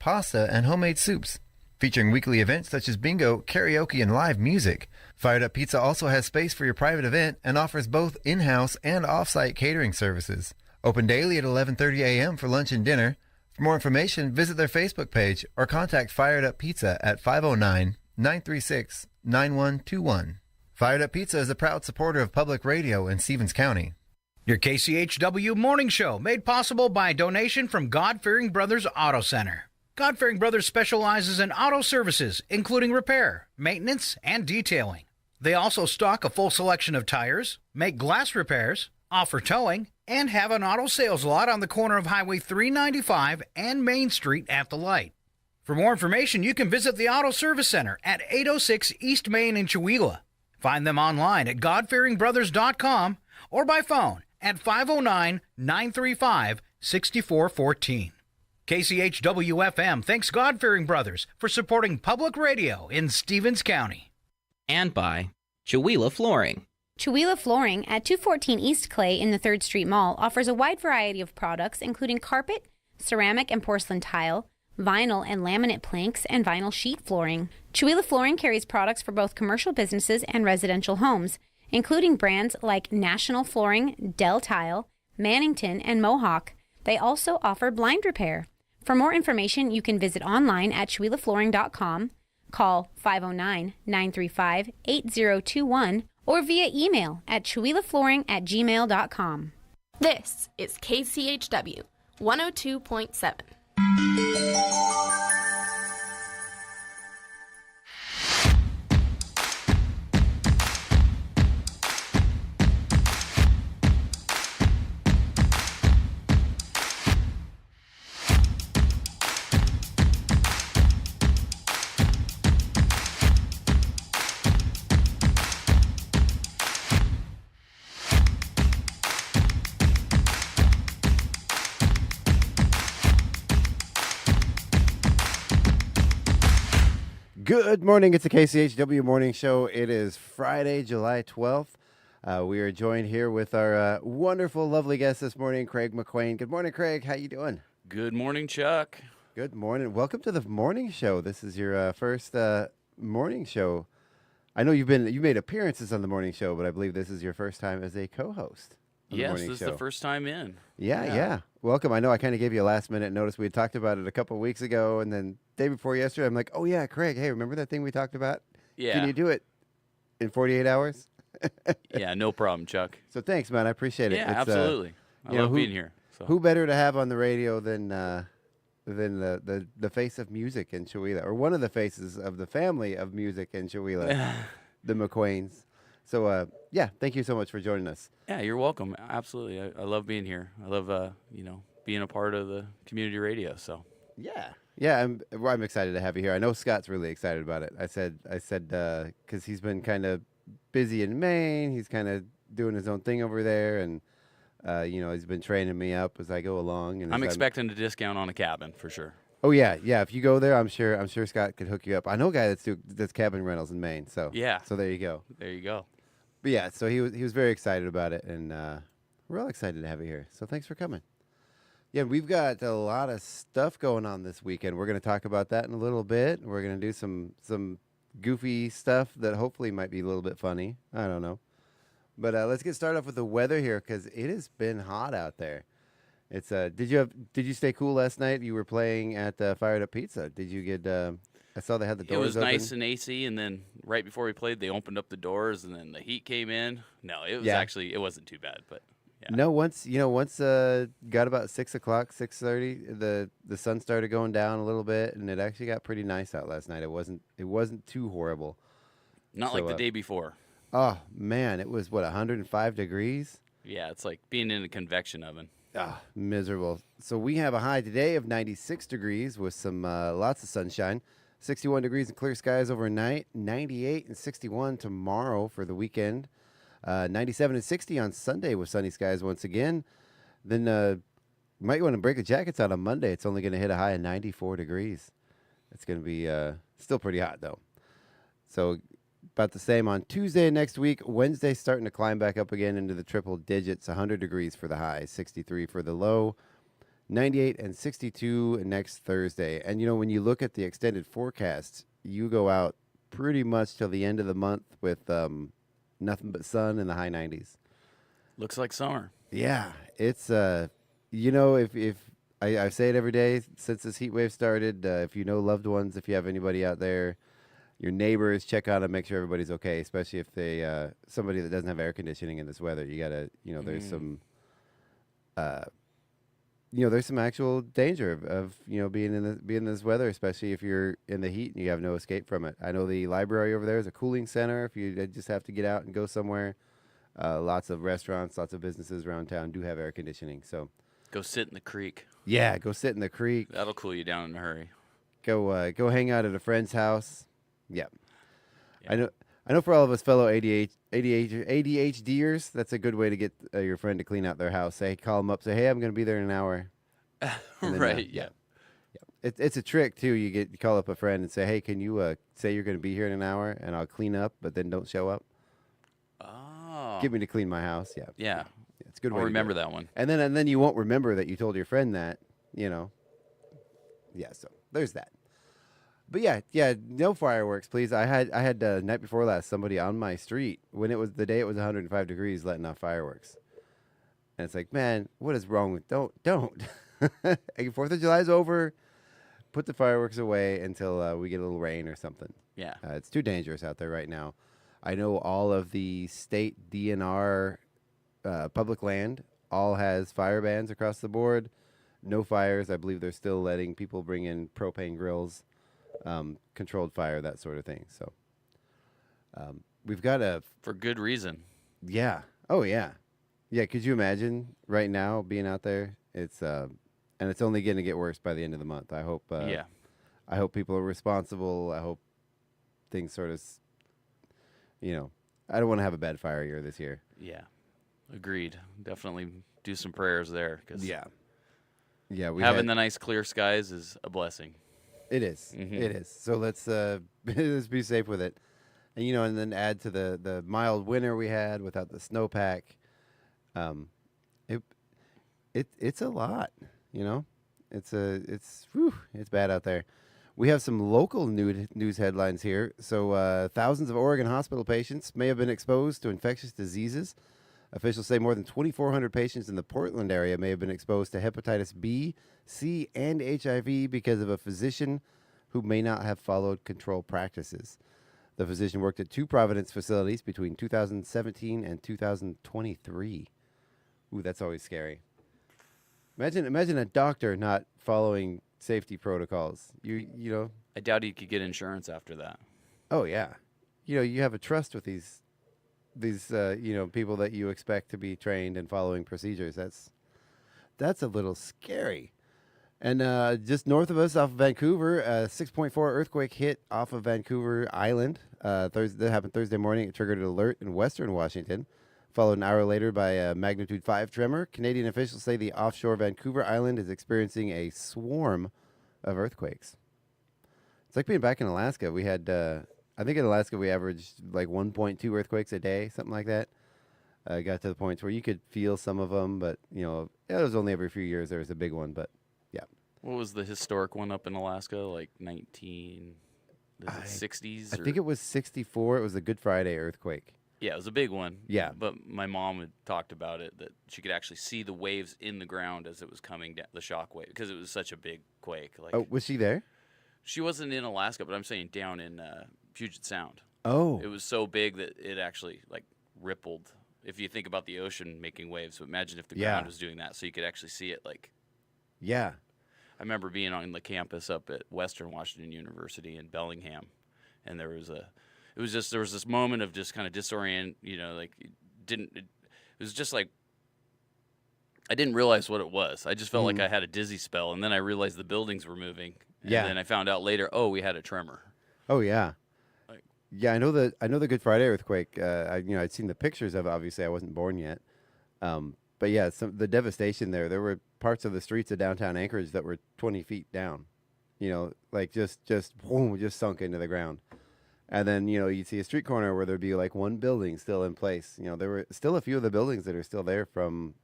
pasta, and homemade soups. Featuring weekly events such as bingo, karaoke, and live music. Fired Up Pizza also has space for your private event and offers both in-house and off-site catering services. Open daily at 11:30 a.m. for lunch and dinner. For more information, visit their Facebook page or contact Fired Up Pizza at 509-936-9121. Fired Up Pizza is a proud supporter of public radio in Stevens County. Your KCHW morning show made possible by a donation from God-Fearing Brothers Auto Center. God-Fearing Brothers specializes in auto services, including repair, maintenance, and detailing. They also stock a full selection of tires, make glass repairs, offer towing, and have an auto sales lot on the corner of Highway 395 and Main Street at the light. For more information, you can visit the Auto Service Center at 806 East Main in Chewelah. Find them online at godfearingbrothers.com or by phone at 509-935-6414. KCHW-FM thanks God-Fearing Brothers for supporting public radio in Stevens County. And by Chewelah Flooring. Chewelah Flooring at 214 East Clay in the 3rd Street Mall offers a wide variety of products including carpet, ceramic and porcelain tile, vinyl and laminate planks, and vinyl sheet flooring. Chewelah Flooring carries products for both commercial businesses and residential homes, including brands like National Flooring, Del Tile, Mannington, and Mohawk. They also offer blind repair. For more information, you can visit online at ChewelahFlooring.com, call 509-935-8021, or via email at ChewelahFlooring@gmail.com. This is KCHW 102.7. Good morning. It's the KCHW Morning Show. It is Friday, July 12th. We are joined here with our wonderful, lovely guest this morning, Craig McQuain. Good morning, Craig. How you doing? Good morning, Chuck. Good morning. Welcome to the morning show. This is your first morning show. I know you made appearances on the morning show, but I believe this is your first time as a co-host. Yes, this is the first time in. Yeah. Welcome. I know I kind of gave you a last-minute notice. We had talked about it a couple of weeks ago, and then day before yesterday, I'm like, oh, yeah, Craig, hey, remember that thing we talked about? Yeah. Can you do it in 48 hours? Yeah, no problem, Chuck. So thanks, man. I appreciate it. Yeah, absolutely. I love being here. So. Who better to have on the radio than the face of music in Chewelah, or one of the faces of the family of music in Chewelah, the McQuains. So, thank you so much for joining us. Yeah, you're welcome. Absolutely. I love being here. I love, being a part of the community radio. So. Yeah, I'm excited to have you here. I know Scott's really excited about it. I said, because he's been kind of busy in Maine. He's kind of doing his own thing over there, and he's been training me up as I go along. And I'm expecting a discount on a cabin for sure. Oh yeah. If you go there, I'm sure Scott could hook you up. I know a guy that's cabin rentals in Maine. So yeah. So there you go. There you go. But yeah, so he was very excited about it, and we're all excited to have you here. So thanks for coming. Yeah, we've got a lot of stuff going on this weekend. We're going to talk about that in a little bit. We're going to do some goofy stuff that hopefully might be a little bit funny. I don't know. But let's get started off with the weather here, because it has been hot out there. It's did you stay cool last night? You were playing at Fired Up Pizza. Did you get? I saw they had the doors open. It was nice and AC, and then right before we played, they opened up the doors, and then the heat came in. No, it was actually, it wasn't too bad, but. Yeah. No, once got about 6 o'clock, 6:30, the sun started going down a little bit, and it actually got pretty nice out last night. It wasn't too horrible. Not like the day before. Oh man, it was 105 degrees. Yeah, it's like being in a convection oven. Miserable. So we have a high today of 96 degrees with some lots of sunshine. 61 degrees and clear skies overnight. 98 and 61 tomorrow for the weekend. 97 and 60 on Sunday with sunny skies once again. Then might want to break the jackets out on Monday. It's only going to hit a high of 94 degrees. It's going to be still pretty hot, though. So about the same on Tuesday next week. Wednesday starting to climb back up again into the triple digits. 100 degrees for the high, 63 for the low. 98 and 62 next Thursday. And, when you look at the extended forecasts, you go out pretty much till the end of the month with nothing but sun in the high 90s. Looks like summer. Yeah, it's if I say it every day since this heat wave started. If you know loved ones, if you have anybody out there, your neighbors, check on them, make sure everybody's okay. Especially if they somebody that doesn't have air conditioning in this weather, you gotta there's some there's some actual danger of being in this weather, especially if you're in the heat and you have no escape from it. I know the library over there is a cooling center. If you just have to get out and go somewhere, lots of restaurants, lots of businesses around town do have air conditioning. So go sit in the creek. Yeah, go sit in the creek. That'll cool you down in a hurry. Go hang out at a friend's house. Yeah. I know for all of us fellow ADHDers, that's a good way to get your friend to clean out their house. Call them up, say, hey, I'm going to be there in an hour. Then, right, yeah. It's a trick, too. You call up a friend and say, hey, can you say you're going to be here in an hour, and I'll clean up, but then don't show up? Oh. Get me to clean my house, yeah. Yeah. It's a good way I'll to remember do it. that one. And then you won't remember that you told your friend that, Yeah, so there's that. But yeah, no fireworks, please. I had night before last somebody on my street when it was the day it was 105 degrees letting off fireworks, and it's like, man, what is wrong with don't 4th of July is over. Put the fireworks away until we get a little rain or something. Yeah, it's too dangerous out there right now. I know all of the state DNR public land all has fire bans across the board. No fires. I believe they're still letting people bring in propane grills. Controlled fire, that sort of thing. So we've got for good reason. Yeah. Oh yeah. Yeah. Could you imagine right now being out there? It's and it's only going to get worse by the end of the month. I hope. Yeah. I hope people are responsible. I hope things sort of. I don't want to have a bad fire year this year. Yeah. Agreed. Definitely do some prayers there. Yeah. Having the nice clear skies is a blessing. It is. Mm-hmm. It is. So let's let's be safe with it, and then add to the mild winter we had without the snowpack. It's a lot. It's bad out there. We have some local news headlines here. So thousands of Oregon hospital patients may have been exposed to infectious diseases. Officials say more than 2,400 patients in the Portland area may have been exposed to hepatitis B, C, and HIV because of a physician who may not have followed control practices. The physician worked at 2 Providence facilities between 2017 and 2023. Ooh, that's always scary. Imagine a doctor not following safety protocols. I doubt he could get insurance after that. Oh yeah, you have a trust with these people that you expect to be trained and following procedures. That's a little scary. And just north of us, off of Vancouver, a 6.4 earthquake hit off of Vancouver Island. That happened Thursday morning. It triggered an alert in western Washington, followed an hour later by a magnitude 5 tremor. Canadian officials say the offshore Vancouver Island is experiencing a swarm of earthquakes. It's like being back in Alaska. We had, I think in Alaska we averaged like 1.2 earthquakes a day, something like that. Got to the point where you could feel some of them, but it was only every few years there was a big one. But yeah. What was the historic one up in Alaska? Like 1960s? I think it was 64. It was the Good Friday earthquake. Yeah, it was a big one. Yeah. But my mom had talked about it, that she could actually see the waves in the ground as it was coming down, the shock wave, because it was such a big quake. Oh, was she there? She wasn't in Alaska, but I'm saying down in Puget Sound. Oh. It was so big that it actually rippled. If you think about the ocean making waves, so imagine if the ground was doing that, so you could actually see it. Yeah. I remember being on the campus up at Western Washington University in Bellingham, and there was this moment of just kind of disorient. It was just like I didn't realize what it was. I just felt like I had a dizzy spell, and then I realized the buildings were moving. And then I found out later, we had a tremor. Oh yeah. Yeah, I know the Good Friday earthquake. I'd seen the pictures of it. Obviously, I wasn't born yet. But yeah, the devastation there. There were parts of the streets of downtown Anchorage that were 20 feet down. Just boom, just sunk into the ground. And then you'd see a street corner where there'd be one building still in place. There were still a few of the buildings that are still there from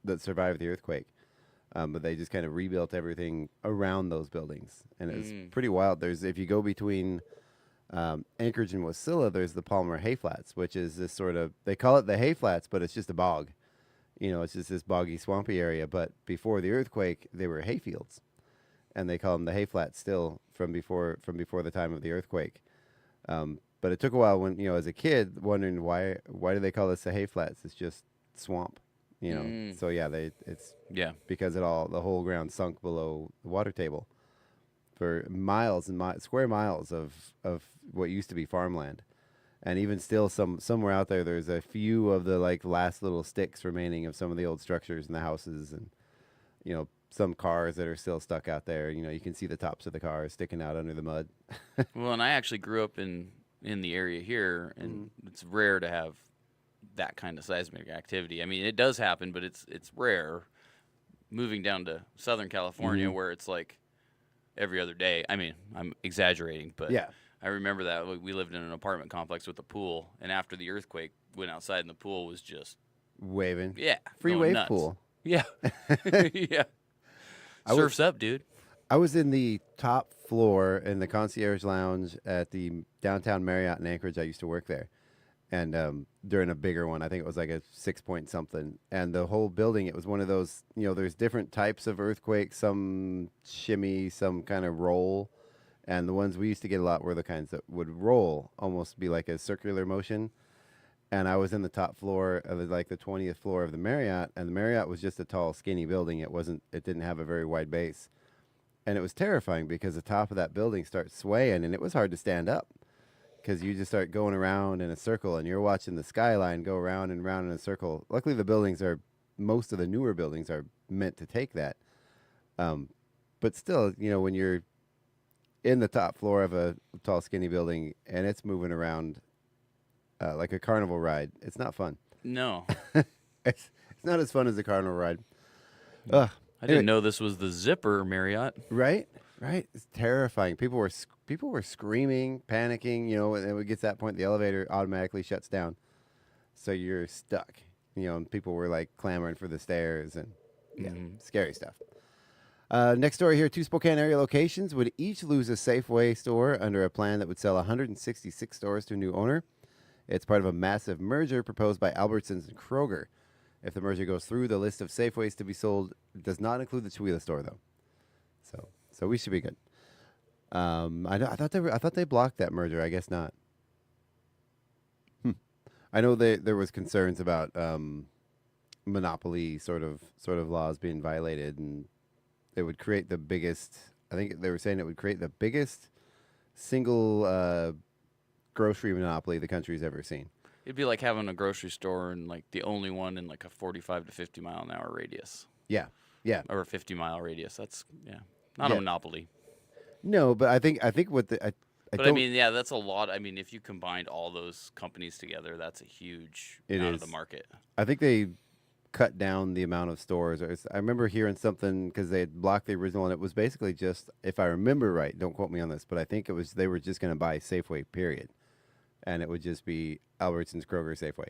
that survived the earthquake. but they just kind of rebuilt everything around those buildings, and it's pretty wild. If you go between Anchorage and Wasilla, there's the Palmer Hay Flats, which is this sort of, they call it the Hay Flats, but it's just a bog. It's just this boggy, swampy area. But before the earthquake, they were hay fields, and they call them the Hay Flats still from before the time of the earthquake. But it took a while when, as a kid, wondering why do they call this the Hay Flats? It's just swamp, So it's because the whole ground sunk below the water table for miles and square miles of what used to be farmland. And even still, somewhere out there's a few of the last little sticks remaining of some of the old structures and the houses, and some cars that are still stuck out there. You can see the tops of the cars sticking out under the mud. Well, and I actually grew up in the area here, and it's rare to have that kind of seismic activity. I mean, it does happen, but it's rare. Moving down to Southern California, where it's like every other day. I mean, I'm exaggerating, but yeah. I remember that we lived in an apartment complex with a pool, and after the earthquake, went outside and the pool was just waving. Yeah, free going wave nuts. pool. Yeah, yeah. Surf's up, dude. I was in the top floor in the concierge lounge at the downtown Marriott in Anchorage. I used to work there, and during a bigger one, I think it was like a 6 point something, and the whole building, it was one of those. There's different types of earthquakes. Some shimmy, some kind of roll. And the ones we used to get a lot were the kinds that would roll, almost be like a circular motion. And I was in the top floor of the 20th floor of the Marriott, and the Marriott was just a tall, skinny building. It didn't have a very wide base. And it was terrifying because the top of that building starts swaying, and it was hard to stand up because you just start going around in a circle, and you're watching the skyline go round and round in a circle. Luckily, most of the newer buildings are meant to take that. But still, when you're in the top floor of a tall, skinny building, and it's moving around like a carnival ride. It's not fun. No. It's not as fun as a carnival ride. I didn't know this was the Zipper Marriott. Right? It's terrifying. People were screaming, panicking, and when it gets to that point, the elevator automatically shuts down. So you're stuck, and people were clamoring for the stairs, and scary stuff. Next story here, 2 Spokane area locations would each lose a Safeway store under a plan that would sell 166 stores to a new owner. It's part of a massive merger proposed by Albertsons and Kroger. If the merger goes through, the list of Safeways to be sold does not include the Chewelah store, though. So we should be good. I thought they blocked that merger. I guess not. I know there was concerns about monopoly sort of laws being violated, and it would create the biggest. I think they were saying it would create the biggest single grocery monopoly the country's ever seen. It'd be like having a grocery store and the only one in a 45 to 50 mile an hour radius. Yeah. Or a 50-mile radius. That's not a monopoly. No, but I think what the that's a lot. I mean, if you combined all those companies together, that's a huge amount of the market. I think they cut down the amount of stores. I remember hearing something because they had blocked the original, and it was basically just, if I remember right, don't quote me on this, but I think they were just going to buy Safeway, period. And it would just be Albertsons, Kroger, Safeway.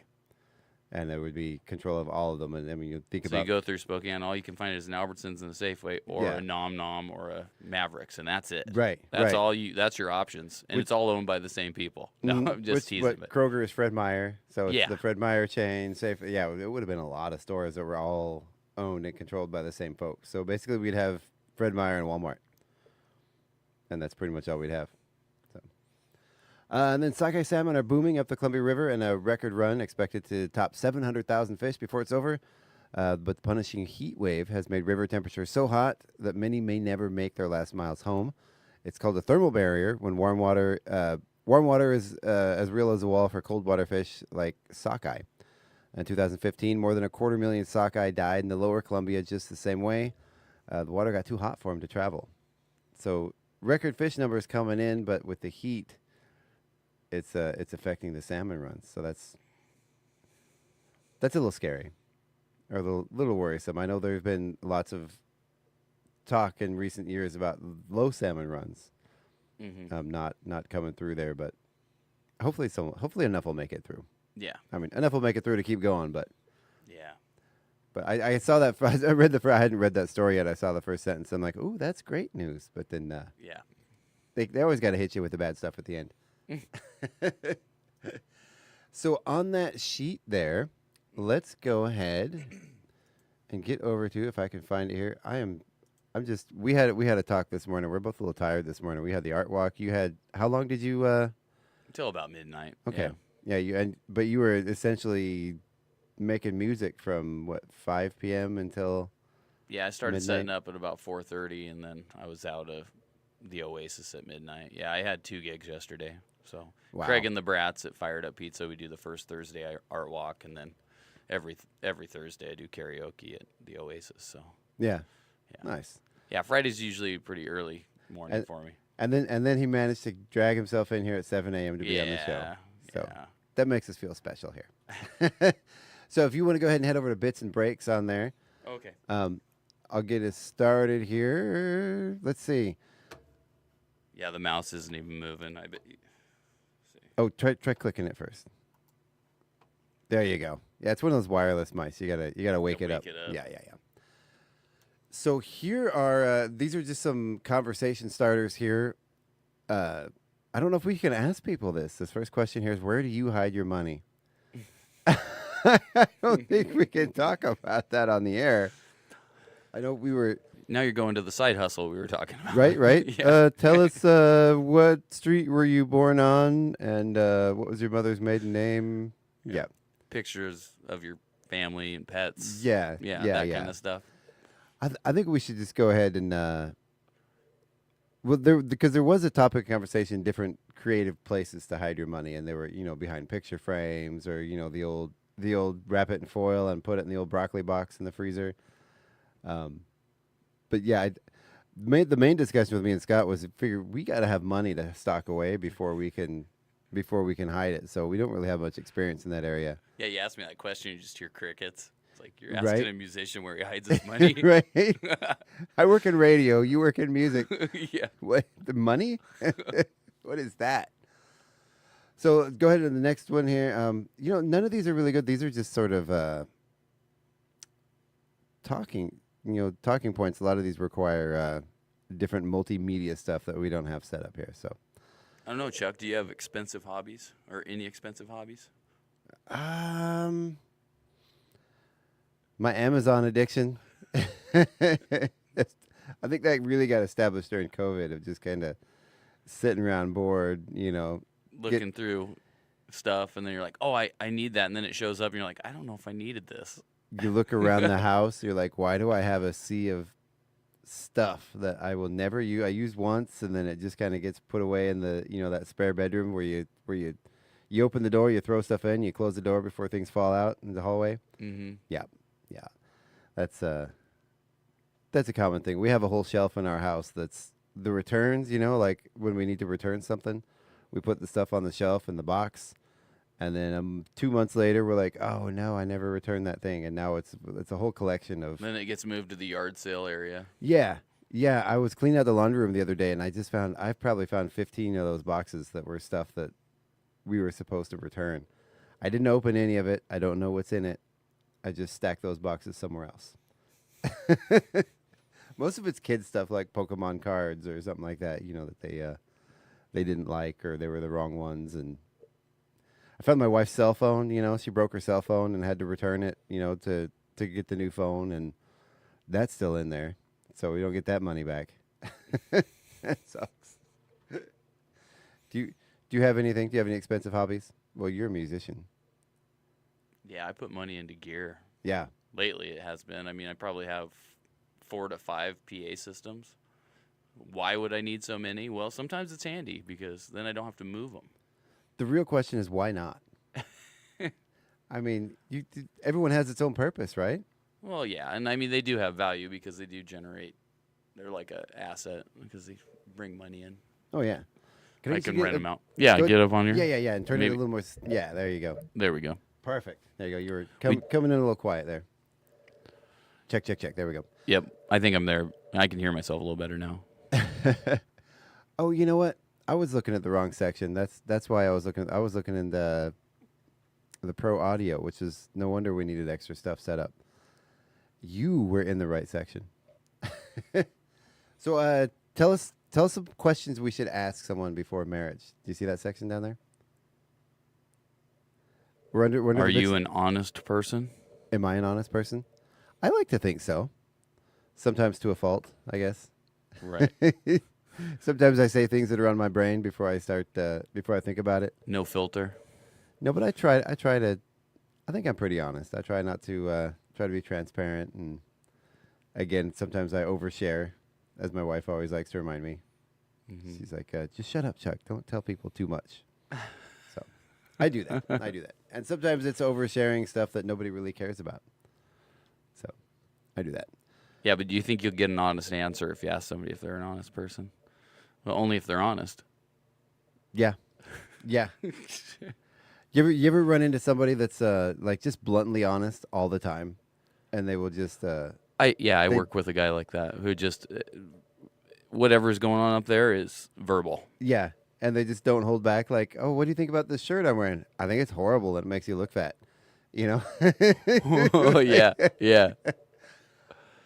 And there would be control of all of them. And I mean, you think about... So you go through Spokane, all you can find is an Albertsons and a Safeway, or a Nom Nom, or a Mavericks, and that's it. Right. That's all you. That's your options, and it's all owned by the same people. No, I'm just teasing. But Kroger is Fred Meyer, so it's the Fred Meyer chain. Safeway, it would have been a lot of stores that were all owned and controlled by the same folks. So basically, we'd have Fred Meyer and Walmart, and that's pretty much all we'd have. And then sockeye salmon are booming up the Columbia River in a record run, expected to top 700,000 fish before it's over. But the punishing heat wave has made river temperatures so hot that many may never make their last miles home. It's called a thermal barrier when warm water is as real as a wall for cold water fish like sockeye. In 2015, more than 250,000 sockeye died in the lower Columbia just the same way. The water got too hot for them to travel. So record fish numbers coming in, but with the heat, it's affecting the salmon runs. So that's a little scary, or a little worrisome. I know there's been lots of talk in recent years about low salmon runs, not coming through there, but hopefully enough will make it through. Yeah. I mean, enough will make it through to keep going, but But I saw that. I read I hadn't read that story yet. I saw the first sentence. I'm like, ooh, that's great news. But then Yeah. they always got to hit you with the bad stuff at the end. So on that sheet there, let's go ahead and get over to, if I can find it here. We had a talk this morning. We're both a little tired this morning. We had the art walk. You had, how long did you? Until about midnight. Okay. Yeah. But you were essentially making music from what, 5 p.m. until. Yeah, I started midnight? setting up at about 4:30, and then I was out of the Oasis at midnight. Yeah, I had 2 gigs yesterday. So Wow. Craig and the Brats at Fired Up Pizza, we do the first Thursday art walk, and then every Thursday I do karaoke at the Oasis. So Yeah. yeah. Nice. Yeah, Friday's usually pretty early morning for me. And then he managed to drag himself in here at 7 a.m. to be on the show. So Yeah. that makes us feel special here. So if you want to go ahead and head over to Bits and Breaks on there, Okay. I'll get us started here. Let's see. Yeah, the mouse isn't even moving. I bet. Oh, try clicking it first. There you go. Yeah, it's one of those wireless mice. You gotta wake it up. Yeah. So here are these are just some conversation starters here. I don't know if we can ask people this. This first question here is, where do you hide your money? I don't think we can talk about that on the air. I know we were. Now you're going to the side hustle we were talking about. Right. Yeah. Tell us what street were you born on, and what was your mother's maiden name? Yeah. Pictures of your family and pets. Yeah. That kind of stuff. I think we should just go ahead and because there was a topic of conversation, different creative places to hide your money, and they were behind picture frames, or the old wrap it in foil and put it in the old broccoli box in the freezer. But yeah, the main discussion with me and Scott was, figure we got to have money to stock away before we can hide it. So we don't really have much experience in that area. Yeah, you asked me that question, you just hear crickets. It's like you're asking Right. a musician where he hides his money. Right. I work in radio. You work in music. Yeah. What, the money? What is that? So go ahead to the next one here. None of these are really good. These are just sort of talking points. A lot of these require different multimedia stuff that we don't have set up here. So I don't know, Chuck, do you have expensive hobbies or any expensive hobbies? my Amazon addiction. I think that really got established during COVID, of just kind of sitting around bored, Looking through stuff, and then you're like, oh, I need that. And then it shows up, and you're like, I don't know if I needed this. You look around the house, you're like, why do I have a sea of stuff that I will never use? I used once, and then it just kind of gets put away in the, that spare bedroom where you open the door, you throw stuff in, you close the door before things fall out in the hallway. Mm-hmm. Yeah. That's a common thing. We have a whole shelf in our house that's the returns, like when we need to return something, we put the stuff on the shelf in the box. And then 2 months later, we're like, oh, no, I never returned that thing. And now it's a whole collection of... Then it gets moved to the yard sale area. Yeah. I was cleaning out the laundry room the other day, and I've probably found 15 of those boxes that were stuff that we were supposed to return. I didn't open any of it. I don't know what's in it. I just stacked those boxes somewhere else. Most of it's kids stuff, like Pokemon cards or something like that, that they didn't like, or they were the wrong ones. And I found my wife's cell phone. She broke her cell phone and had to return it, to get the new phone, and that's still in there, so we don't get that money back. That sucks. Do you have anything? Do you have any expensive hobbies? Well, you're a musician. Yeah, I put money into gear. Yeah. Lately it has been. I mean, I probably have 4 to 5 PA systems. Why would I need so many? Well, sometimes it's handy because then I don't have to move them. The real question is, why not? I mean, everyone has its own purpose, right? Well, yeah, and I mean they do have value because they do generate. They're like an asset because they bring money in. Oh yeah. I can rent them out. Yeah, get up on here. Yeah, and turn it a little more. Yeah, there you go. There we go. Perfect. There you go. You were coming in a little quiet there. Check. There we go. Yep, I think I'm there. I can hear myself a little better now. Oh, you know what? I was looking at the wrong section. That's why I was looking. I was looking in the pro audio, which is no wonder we needed extra stuff set up. You were in the right section. So tell us some questions we should ask someone before marriage. Do you see that section down there? We're under Are you an honest person? Am I an honest person? I like to think so. Sometimes to a fault, I guess. Right. Sometimes I say things that are on my brain before I start, before I think about it. No filter. No, but I try to. I think I'm pretty honest. I try not to try to be transparent, and again, sometimes I overshare, as my wife always likes to remind me. Mm-hmm. She's like, "Just shut up, Chuck. Don't tell people too much." So, I do that. And sometimes it's oversharing stuff that nobody really cares about. So, I do that. Yeah, but do you think you'll get an honest answer if you ask somebody if they're an honest person? Well, only if they're honest. Yeah. You ever run into somebody that's like just bluntly honest all the time, and they will just I work with a guy like that who just whatever's going on up there is verbal. Yeah, and they just don't hold back. Like, oh, what do you think about this shirt I'm wearing? I think it's horrible and it makes you look fat. You know? Oh yeah.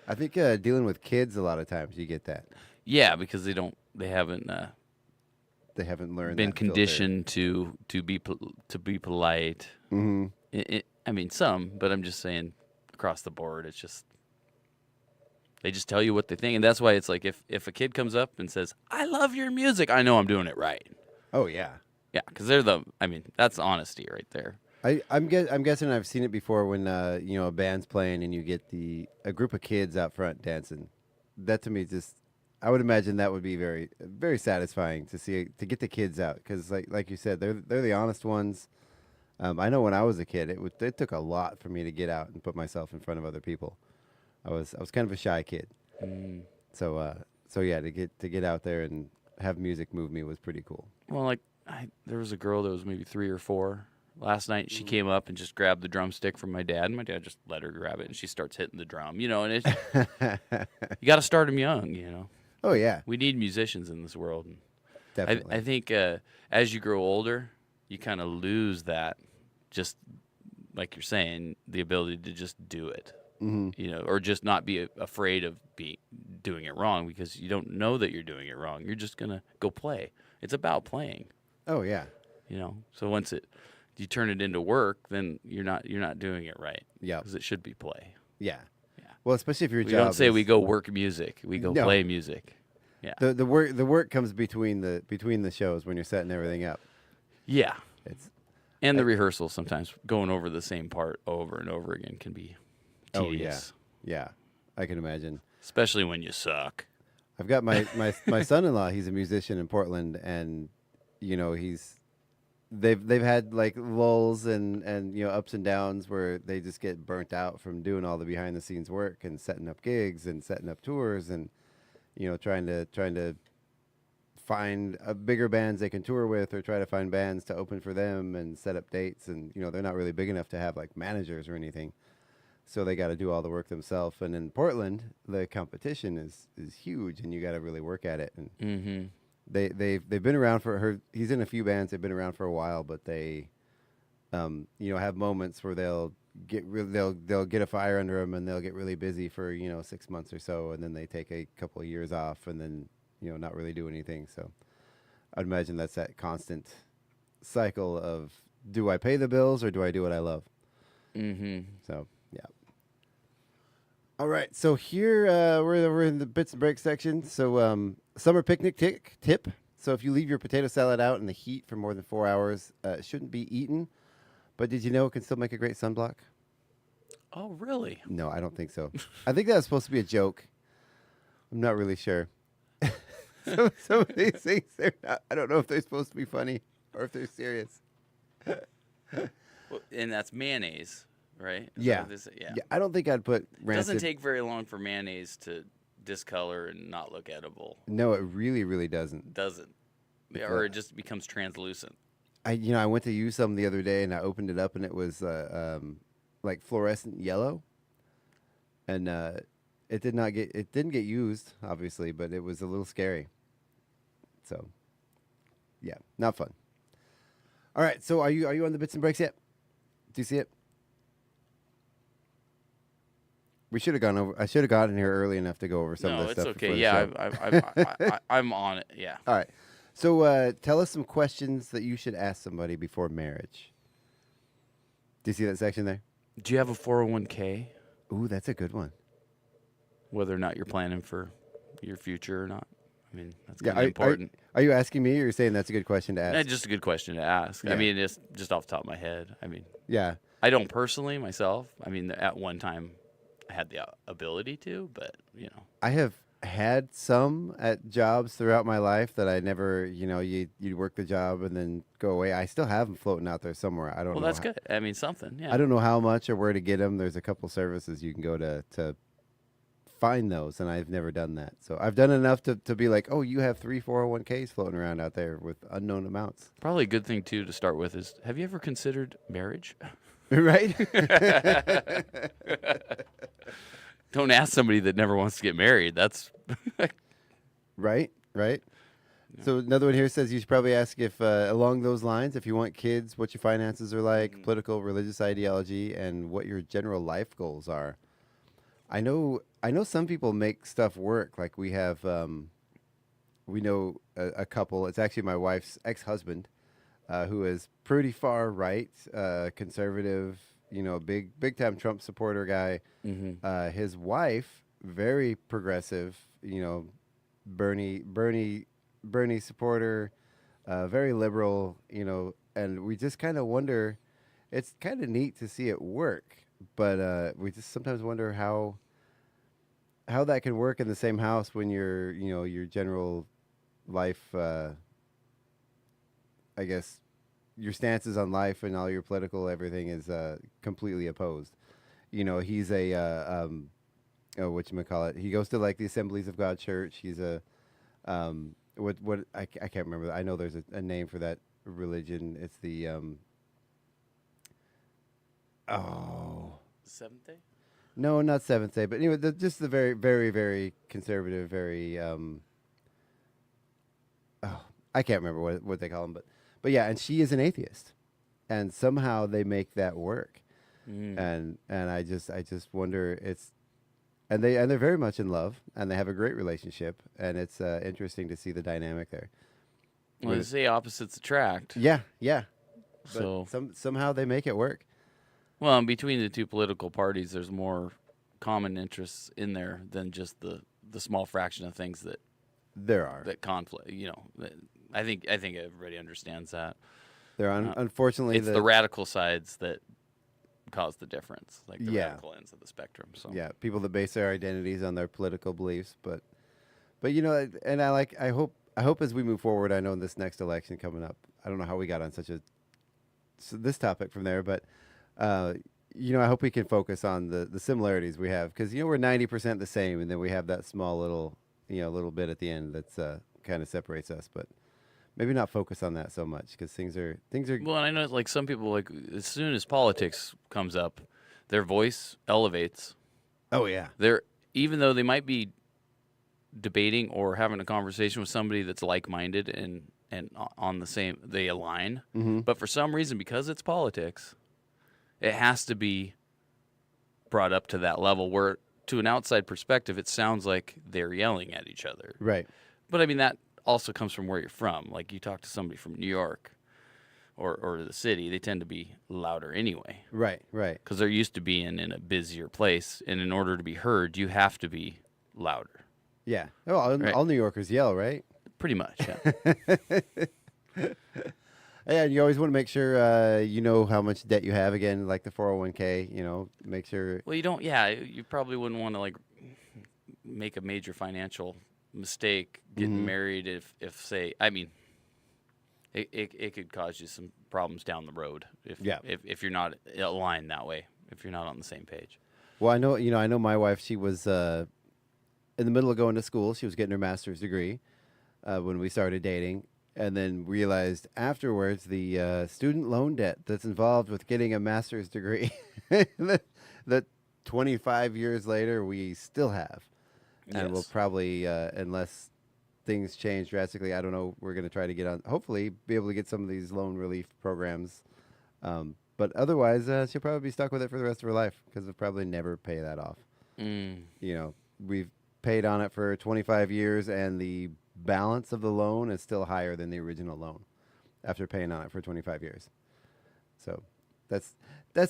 I think dealing with kids a lot of times you get that. Yeah, because they haven't learned, been that conditioned to be polite. Mm-hmm. I mean, some, but I'm just saying across the board, it's just they just tell you what they think, and that's why it's like if a kid comes up and says, "I love your music," I know I'm doing it right. Oh yeah, because that's honesty right there. I'm guessing I've seen it before when a band's playing and you get a group of kids out front dancing. That to me just. I would imagine that would be very, very satisfying to get the kids out because, like you said, they're the honest ones. I know when I was a kid, it took a lot for me to get out and put myself in front of other people. I was kind of a shy kid, so yeah, to get out there and have music move me was pretty cool. Well, there was a girl that was maybe 3 or 4 last night. She came up and just grabbed the drumstick from my dad, and my dad just let her grab it, and she starts hitting the drum, and it's you got to start them young, Oh, yeah. We need musicians in this world. Definitely. I think as you grow older, you kind of lose that, just like you're saying, the ability to just do it, or just not be afraid of doing it wrong because you don't know that you're doing it wrong. You're just going to go play. It's about playing. Oh, yeah. So once you turn it into work, then you're not doing it right. Yeah. Because it should be play. Yeah. Well, especially if your job. We don't say we go work music. We go play music. Yeah. The work comes between the shows when you're setting everything up. Yeah. And the rehearsal sometimes going over the same part over and over again can be tedious. Oh yeah. I can imagine. Especially when you suck. I've got my son-in-law. He's a musician in Portland, and they've had like lulls and ups and downs where they just get burnt out from doing all the behind the scenes work and setting up gigs and setting up tours and trying to find bigger bands they can tour with or try to find bands to open for them and set up dates, and they're not really big enough to have like managers or anything, so they got to do all the work themselves. And in Portland the competition is huge and you got to really work at it. And They've been around he's in a few bands. They've been around for a while, but they, have moments where they'll get a fire under them and they'll get really busy for 6 months or so, and then they take a couple of years off and then not really do anything. So I'd imagine that's that constant cycle of, do I pay the bills or do I do what I love? Mm-hmm. So yeah. All right, so here we're in the bits and breaks section. So summer picnic tip. So if you leave your potato salad out in the heat for more than 4 hours, it shouldn't be eaten. But did you know it can still make a great sunblock? Oh, really? No, I don't think so. I think that was supposed to be a joke. I'm not really sure. Some of these things, I don't know if they're supposed to be funny or if they're serious. Well, and that's mayonnaise. Right? Yeah. Yeah. I don't think I'd put rancid. It doesn't take very long for mayonnaise to discolor and not look edible. No, it really, really doesn't. Or it just becomes translucent. I went to use some the other day and I opened it up and it was like fluorescent yellow. And it didn't get used, obviously, but it was a little scary. So yeah, not fun. All right, so are you on the bits and breaks yet? Do you see it? We should have gone over. I should have gotten here early enough to go over some No, of this it's stuff. okay. before the Yeah, show. I'm on it. Yeah. All right. So tell us some questions that you should ask somebody before marriage. Do you see that section there? Do you have a 401k? Ooh, that's a good one. Whether or not you're planning for your future or not. I mean, that's Yeah, kind of important. Are you asking me, or you're saying that's a good question to ask? That's just a good question to ask. Yeah. I mean, it's just off the top of my head. I mean, Yeah. I don't personally myself. I mean, at one time, I had the ability to, but I have had some at jobs throughout my life that I never, you work the job and then go away. I still have them floating out there somewhere. I don't know. Well, that's good. I mean, something. Yeah. I don't know how much or where to get them. There's a couple services you can go to find those, and I've never done that. So I've done enough to be like, oh, you have 3 401ks floating around out there with unknown amounts. Probably a good thing too to start with is: have you ever considered marriage? Right? Don't ask somebody that never wants to get married. That's Right. So another one here says you should probably ask if, along those lines, if you want kids, what your finances are like, political, religious ideology, and what your general life goals are. I know some people make stuff work. Like we have, we know a couple. It's actually my wife's ex-husband, who is pretty far right, conservative. Big time Trump supporter guy. Mm-hmm. His wife, very progressive. Bernie supporter, very liberal. And we just kind of wonder. It's kind of neat to see it work, but we just sometimes wonder how that can work in the same house when your general life, I guess, your stances on life and all your political everything is completely opposed. He's a whatchamacallit. He goes to like the Assemblies of God Church. He's a what I can't remember. I know there's a name for that religion. It's the Seventh Day. No, not Seventh Day, but anyway, just the very, very, very conservative, very I can't remember what they call them, but yeah, and she is an atheist, and somehow they make that work, and I just wonder and they're very much in love, and they have a great relationship, and it's interesting to see the dynamic there. Well, they say opposites attract. Yeah. But So somehow they make it work. well, and between the two political parties, there's more common interests in there than just the small fraction of things that There are. conflict. I think everybody understands that. There are. Unfortunately, It's the radical sides that cause the difference, like the Yeah. radical ends of the spectrum. So Yeah, people that base their identities on their political beliefs, but and I hope as we move forward, I know in this next election coming up, I don't know how we got on this topic from there, but I hope we can focus on the similarities we have, because we're 90% the same, and then we have that small little bit at the end that's kind of separates us, but maybe not focus on that so much, because things are. well, and I know like some people, like as soon as politics comes up, their voice elevates. Oh yeah. Even though they might be debating or having a conversation with somebody that's like-minded and on the same, they align. Mm-hmm. But for some reason, because it's politics, it has to be brought up to that level where, to an outside perspective, it sounds like they're yelling at each other. Right. But I mean, that also comes from where you're from. Like you talk to somebody from New York or the city, they tend to be louder anyway. Right. Because they're used to being in a busier place, and in order to be heard, you have to be louder. Yeah. Oh, all New Yorkers yell, right? Pretty much, yeah. Yeah, and you always want to make sure you know how much debt you have again, like the 401k. Make sure. Well, you don't. Yeah, you probably wouldn't want to like make a major financial mistake getting married if say, I mean, it could cause you some problems down the road if you're not aligned that way, if you're not on the same page. Well, I know my wife. She was in the middle of going to school. She was getting her master's degree when we started dating. And then realized afterwards the student loan debt that's involved with getting a master's degree that 25 years later we still have. And Yes. we'll probably, unless things change drastically, I don't know, we're going to try to get on, hopefully be able to get some of these loan relief programs. But otherwise, she'll probably be stuck with it for the rest of her life because we'll probably never pay that off. You know, we've paid on it for 25 years, and the balance of the loan is still higher than the original loan after paying on it for 25 years. So that's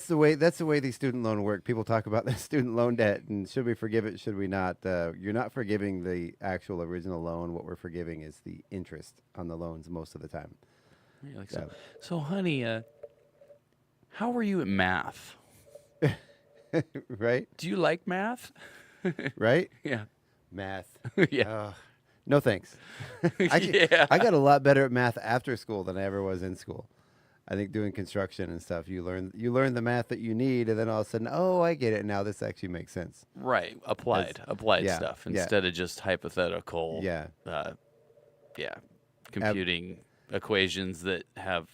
the way these student loan work. People talk about the student loan debt and should we forgive it, should we not? You're not forgiving the actual original loan. What we're forgiving is the interest on the loans most of the time. You're like, so honey, how were you at math? Right? Do you like math? Right? Yeah. Math. Yeah. No thanks. I got a lot better at math after school than I ever was in school. I think doing construction and stuff, you learn the math that you need, and then all of a sudden, oh, I get it now. This actually makes sense. Right. Applied yeah, stuff yeah. instead of just hypothetical. Yeah. Computing equations that have,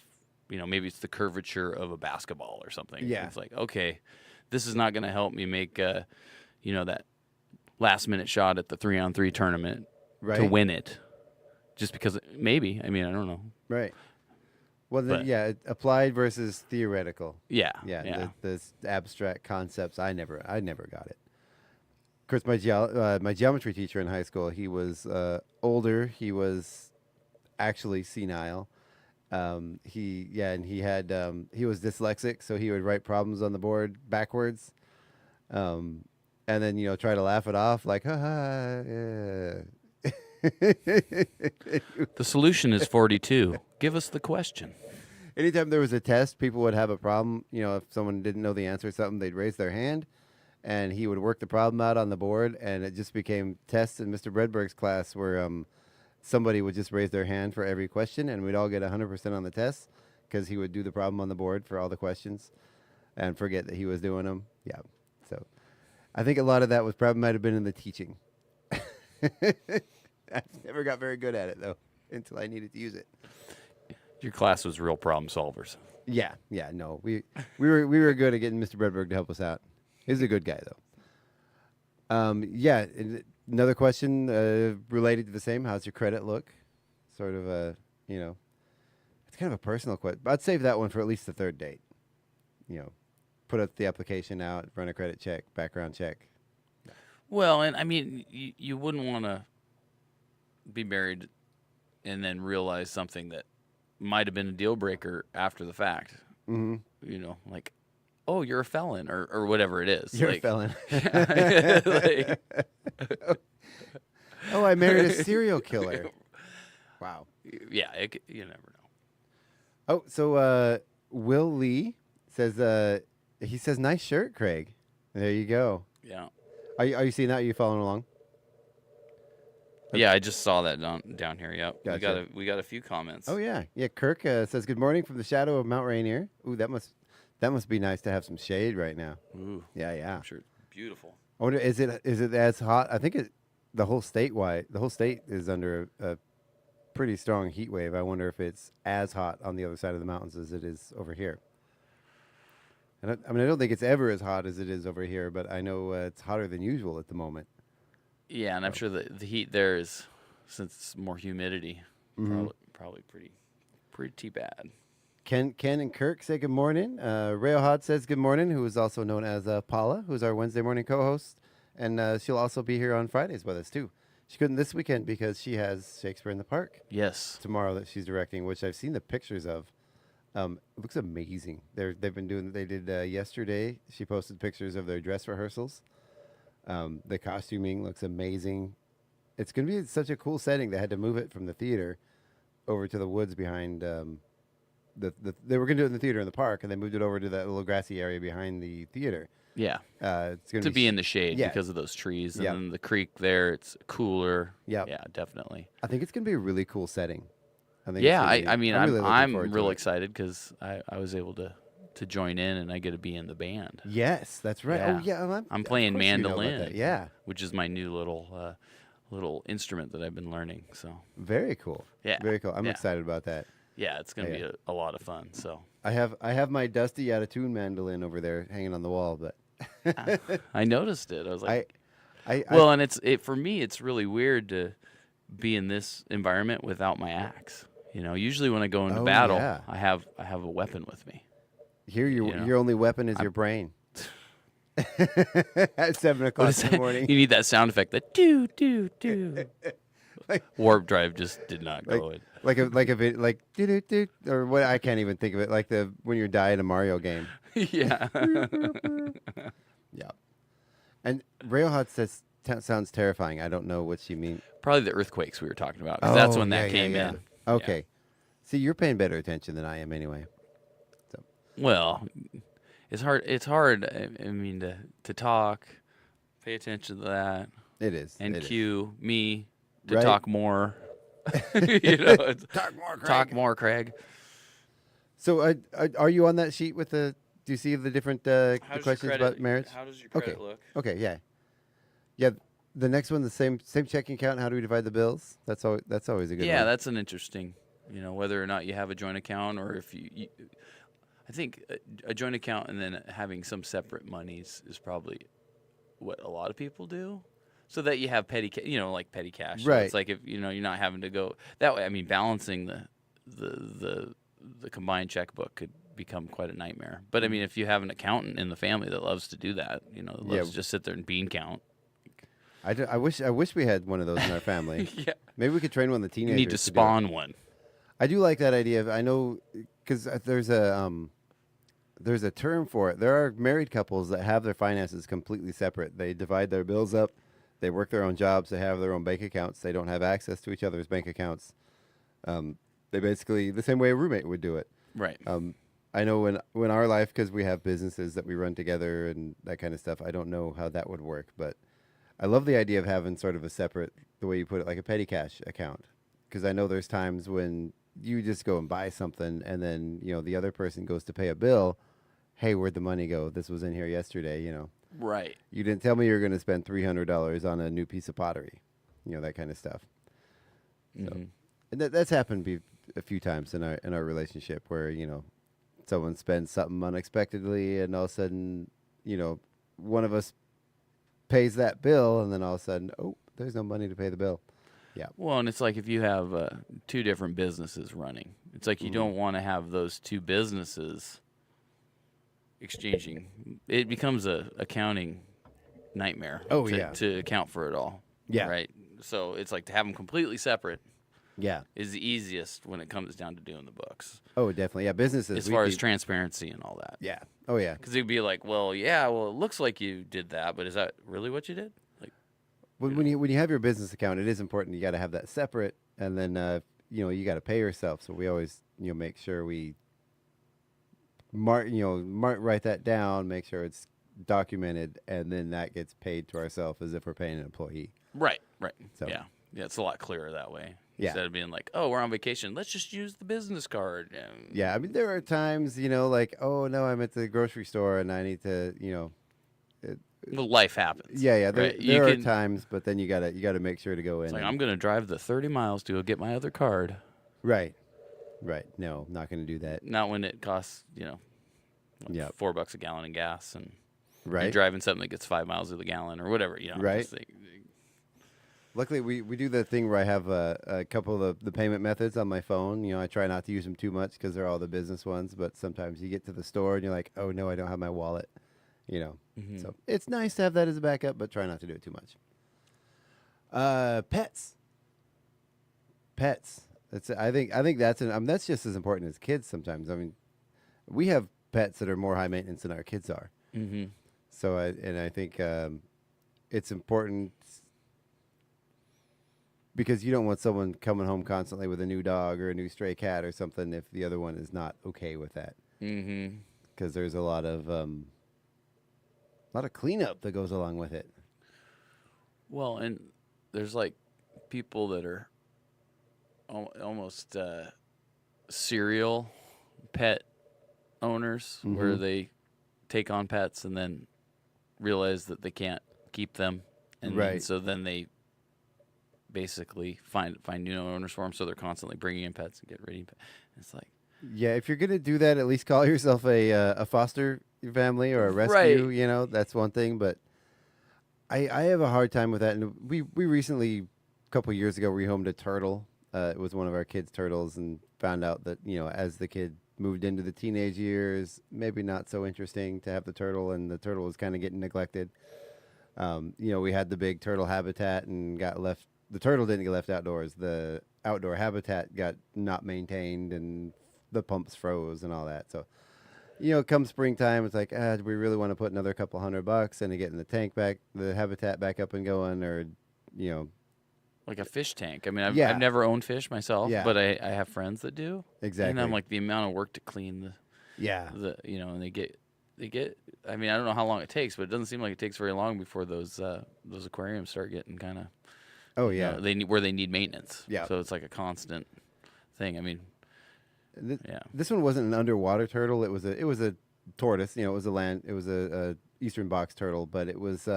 maybe it's the curvature of a basketball or something. Yeah. It's like, okay, this is not going to help me make, that last minute shot at the 3-on-3 tournament to win it. Just because maybe, I don't know. Right. Well, then, applied versus theoretical. Yeah. Yeah. The abstract concepts, I never got it. Of course, my geometry teacher in high school, he was older. He was actually senile. He was dyslexic, so he would write problems on the board backwards, and then try to laugh it off like, ha. The solution is 42. Give us the question. Anytime there was a test, people would have a problem. If someone didn't know the answer to something, they'd raise their hand, and he would work the problem out on the board, and it just became tests in Mr. Bredberg's class where somebody would just raise their hand for every question, and we'd all get 100% on the test because he would do the problem on the board for all the questions and forget that he was doing them. Yeah. So I think a lot of that might have been in the teaching. I never got very good at it, though, until I needed to use it. Your class was real problem solvers. Yeah. No, we were good at getting Mr. Bredberg to help us out. He's a good guy, though. Another question related to the same. How's your credit look? Sort of it's kind of a personal question. But I'd save that one for at least the third date. Put up the application out, run a credit check, background check. Well, and you wouldn't want to be married and then realize something that might have been a deal breaker after the fact. Mm-hmm. Like, oh, you're a felon or whatever it is. You're a felon. Oh, I married a serial killer. Wow. Yeah, you never know. Oh, so Will Lee says, he says, nice shirt, Craig. There you go. Yeah. Are you seeing that? Are you following along? Yeah, I just saw that down here. Yep. Gotcha. We got a few comments. Oh yeah. Kirk says good morning from the shadow of Mount Rainier. Ooh, that must be nice to have some shade right now. Ooh. Yeah. I'm sure it's beautiful. I wonder, is it as hot? I think the whole state is under a pretty strong heat wave. I wonder if it's as hot on the other side of the mountains as it is over here. And I don't think it's ever as hot as it is over here, but I know it's hotter than usual at the moment. Yeah, and I'm sure the heat there is, since it's more humidity, probably pretty bad. Ken and Kirk say good morning. Rayo Hod says good morning, who is also known as Paula, who's our Wednesday morning co-host. And she'll also be here on Fridays with us, too. She couldn't this weekend because she has Shakespeare in the Park. Yes. Tomorrow that she's directing, which I've seen the pictures of. It looks amazing. They did yesterday. She posted pictures of their dress rehearsals. The costuming looks amazing. It's going to be such a cool setting. They had to move it from the theater over to the woods behind they were going to do it in the theater in the park, and they moved it over to that little grassy area behind the theater. Yeah. It's going to be in the shade because of those trees. And then the creek there, it's cooler. Yeah. Yeah, definitely. I think it's going to be a really cool setting. I'm really real excited because I was able to join in, and I get to be in the band. Yes, that's right. Yeah. Oh, yeah. Well, I'm playing mandolin. Yeah. Which is my new little instrument that I've been learning. So very cool. Yeah. Very cool. I'm excited about that. Yeah, it's going to be a lot of fun. So I have my dusty out of tune mandolin over there hanging on the wall, but I noticed it. I was like, for me, it's really weird to be in this environment without my axe. Usually when I go into battle, I have a weapon with me. Here, your only weapon is your brain. At 7 o'clock in the morning. You need that sound effect. That do do do. Like- Warp drive just did not go in. Like do do do, or what? I can't even think of it. Like when you're dying a Mario game. Yeah. Yeah. And Railhot says sounds terrifying. I don't know what she means. Probably the earthquakes we were talking about. 'Cause that's when yeah, that came in. Okay. Yeah. See, you're paying better attention than I am anyway. So. Well, it's hard. It's hard. I mean, to talk, pay attention to that, It is. and it is. cue me to Right. talk more. It's, Talk more, Craig. talk more, Craig. So, are you on that sheet with the? Do you see the different the questions about marriage? How does your Okay. credit look? Okay, yeah, yeah. The next one, the same checking account. How do we divide the bills? That's always a good Yeah, one. that's an interesting. Whether or not you have a joint account, or if you I think a joint account and then having some separate monies is probably what a lot of people do, so that you have petty, like petty cash. So Right. it's like if you're not having to go that way. I mean, balancing the combined checkbook could become quite a nightmare. But I mean, if you have an accountant in the family that loves to do that, that loves to just sit there and bean count. I wish we had one of those in our family. Yeah, Maybe we could train one of the you teenagers. need to do it. spawn one. I do like that idea. I know because there's a term for it. There are married couples that have their finances completely separate. They divide their bills up. They work their own jobs. They have their own bank accounts. They don't have access to each other's bank accounts. They basically the same way a roommate would do it. Right. I know when our life, because we have businesses that we run together and that kind of stuff. I don't know how that would work, but I love the idea of having sort of a separate, the way you put it, like a petty cash account. Because I know there's times when you just go and buy something, and then the other person goes to pay a bill. Hey, where'd the money go? This was in here yesterday. Right. You didn't tell me you were going to spend $300 on a new piece of pottery. That kind of stuff. So, Mm-hmm. and that's happened a few times in our relationship where someone spends something unexpectedly, and all of a sudden one of us pays that bill, and then all of a sudden, oh, there's no money to pay the bill. Yeah. Well, and it's like if you have two different businesses running, it's like you don't want to have those two businesses exchanging. It becomes a accounting nightmare. Oh, to, yeah. to account for it all. Yeah. Right. So it's like to have them completely separate Yeah. is the easiest when it comes down to doing the books, Oh, definitely. Yeah. Businesses. as far as transparency and all that. Yeah. Oh, yeah. Because they'd be like, well, yeah, well, it looks like you did that, but is that really what you did? Like, When you have your business account, it is important. You got to have that separate, and then you got to pay yourself. So we always make sure we write that down, make sure it's documented, and then that gets paid to ourselves as if we're paying an employee. right. So- Yeah, it's a lot clearer that way. Yeah. Instead of being like, oh, we're on vacation, let's just use the business card. Yeah, I mean there are times like, oh no, I'm at the grocery store and I need to Well, life happens. yeah. There, right? there are times, but then you gotta make sure to go in. It's like and- I'm gonna drive the 30 miles to go get my other card. Right. No, not gonna do that. Not when it costs Yeah. $4 a gallon in gas, and Right. you're driving something that gets 5 miles to the gallon or whatever. Right. just like- Luckily, we do the thing where I have a couple of the payment methods on my phone. I try not to use them too much because they're all the business ones. But sometimes you get to the store and you're like, oh no, I don't have my wallet. Mm-hmm. So it's nice to have that as a backup, but try not to do it too much. Pets. I think that's just as important as kids sometimes. I mean, we have pets that are more high maintenance than our kids are. Mhm. So I think it's important because you don't want someone coming home constantly with a new dog or a new stray cat or something if the other one is not okay with that. Mhm. Because there's a lot of cleanup that goes along with it. Well, and there's like people that are almost serial pet owners where Mhm. they take on pets and then realize that they can't keep them, and Right. so then they basically find new owners for them. So they're constantly bringing in pets and getting rid of pets. It's like, Yeah, if you're gonna do that, at least call yourself a foster family or a rescue. Right. That's one thing. But I have a hard time with that. And we recently, a couple years ago, rehomed a turtle. It was one of our kids' turtles, and found out that as the kid moved into the teenage years, maybe not so interesting to have the turtle, and the turtle was kind of getting neglected. We had the big turtle habitat and got left. The turtle didn't get left outdoors. The outdoor habitat got not maintained, and the pumps froze and all that. So, come springtime, it's like, do we really want to put another couple $100 into getting the tank back, the habitat back up and going, or, Like a fish tank. I mean, I've Yeah. never owned fish myself, Yeah. but I have friends that do. Exactly. And I'm like, the amount of work to clean and they get. I mean, I don't know how long it takes, but it doesn't seem like it takes very long before those aquariums start getting kind of. Oh yeah. They need maintenance. Yeah. So it's like a constant thing. I mean. This one wasn't an underwater turtle. It was a tortoise. It was a eastern box turtle, but it was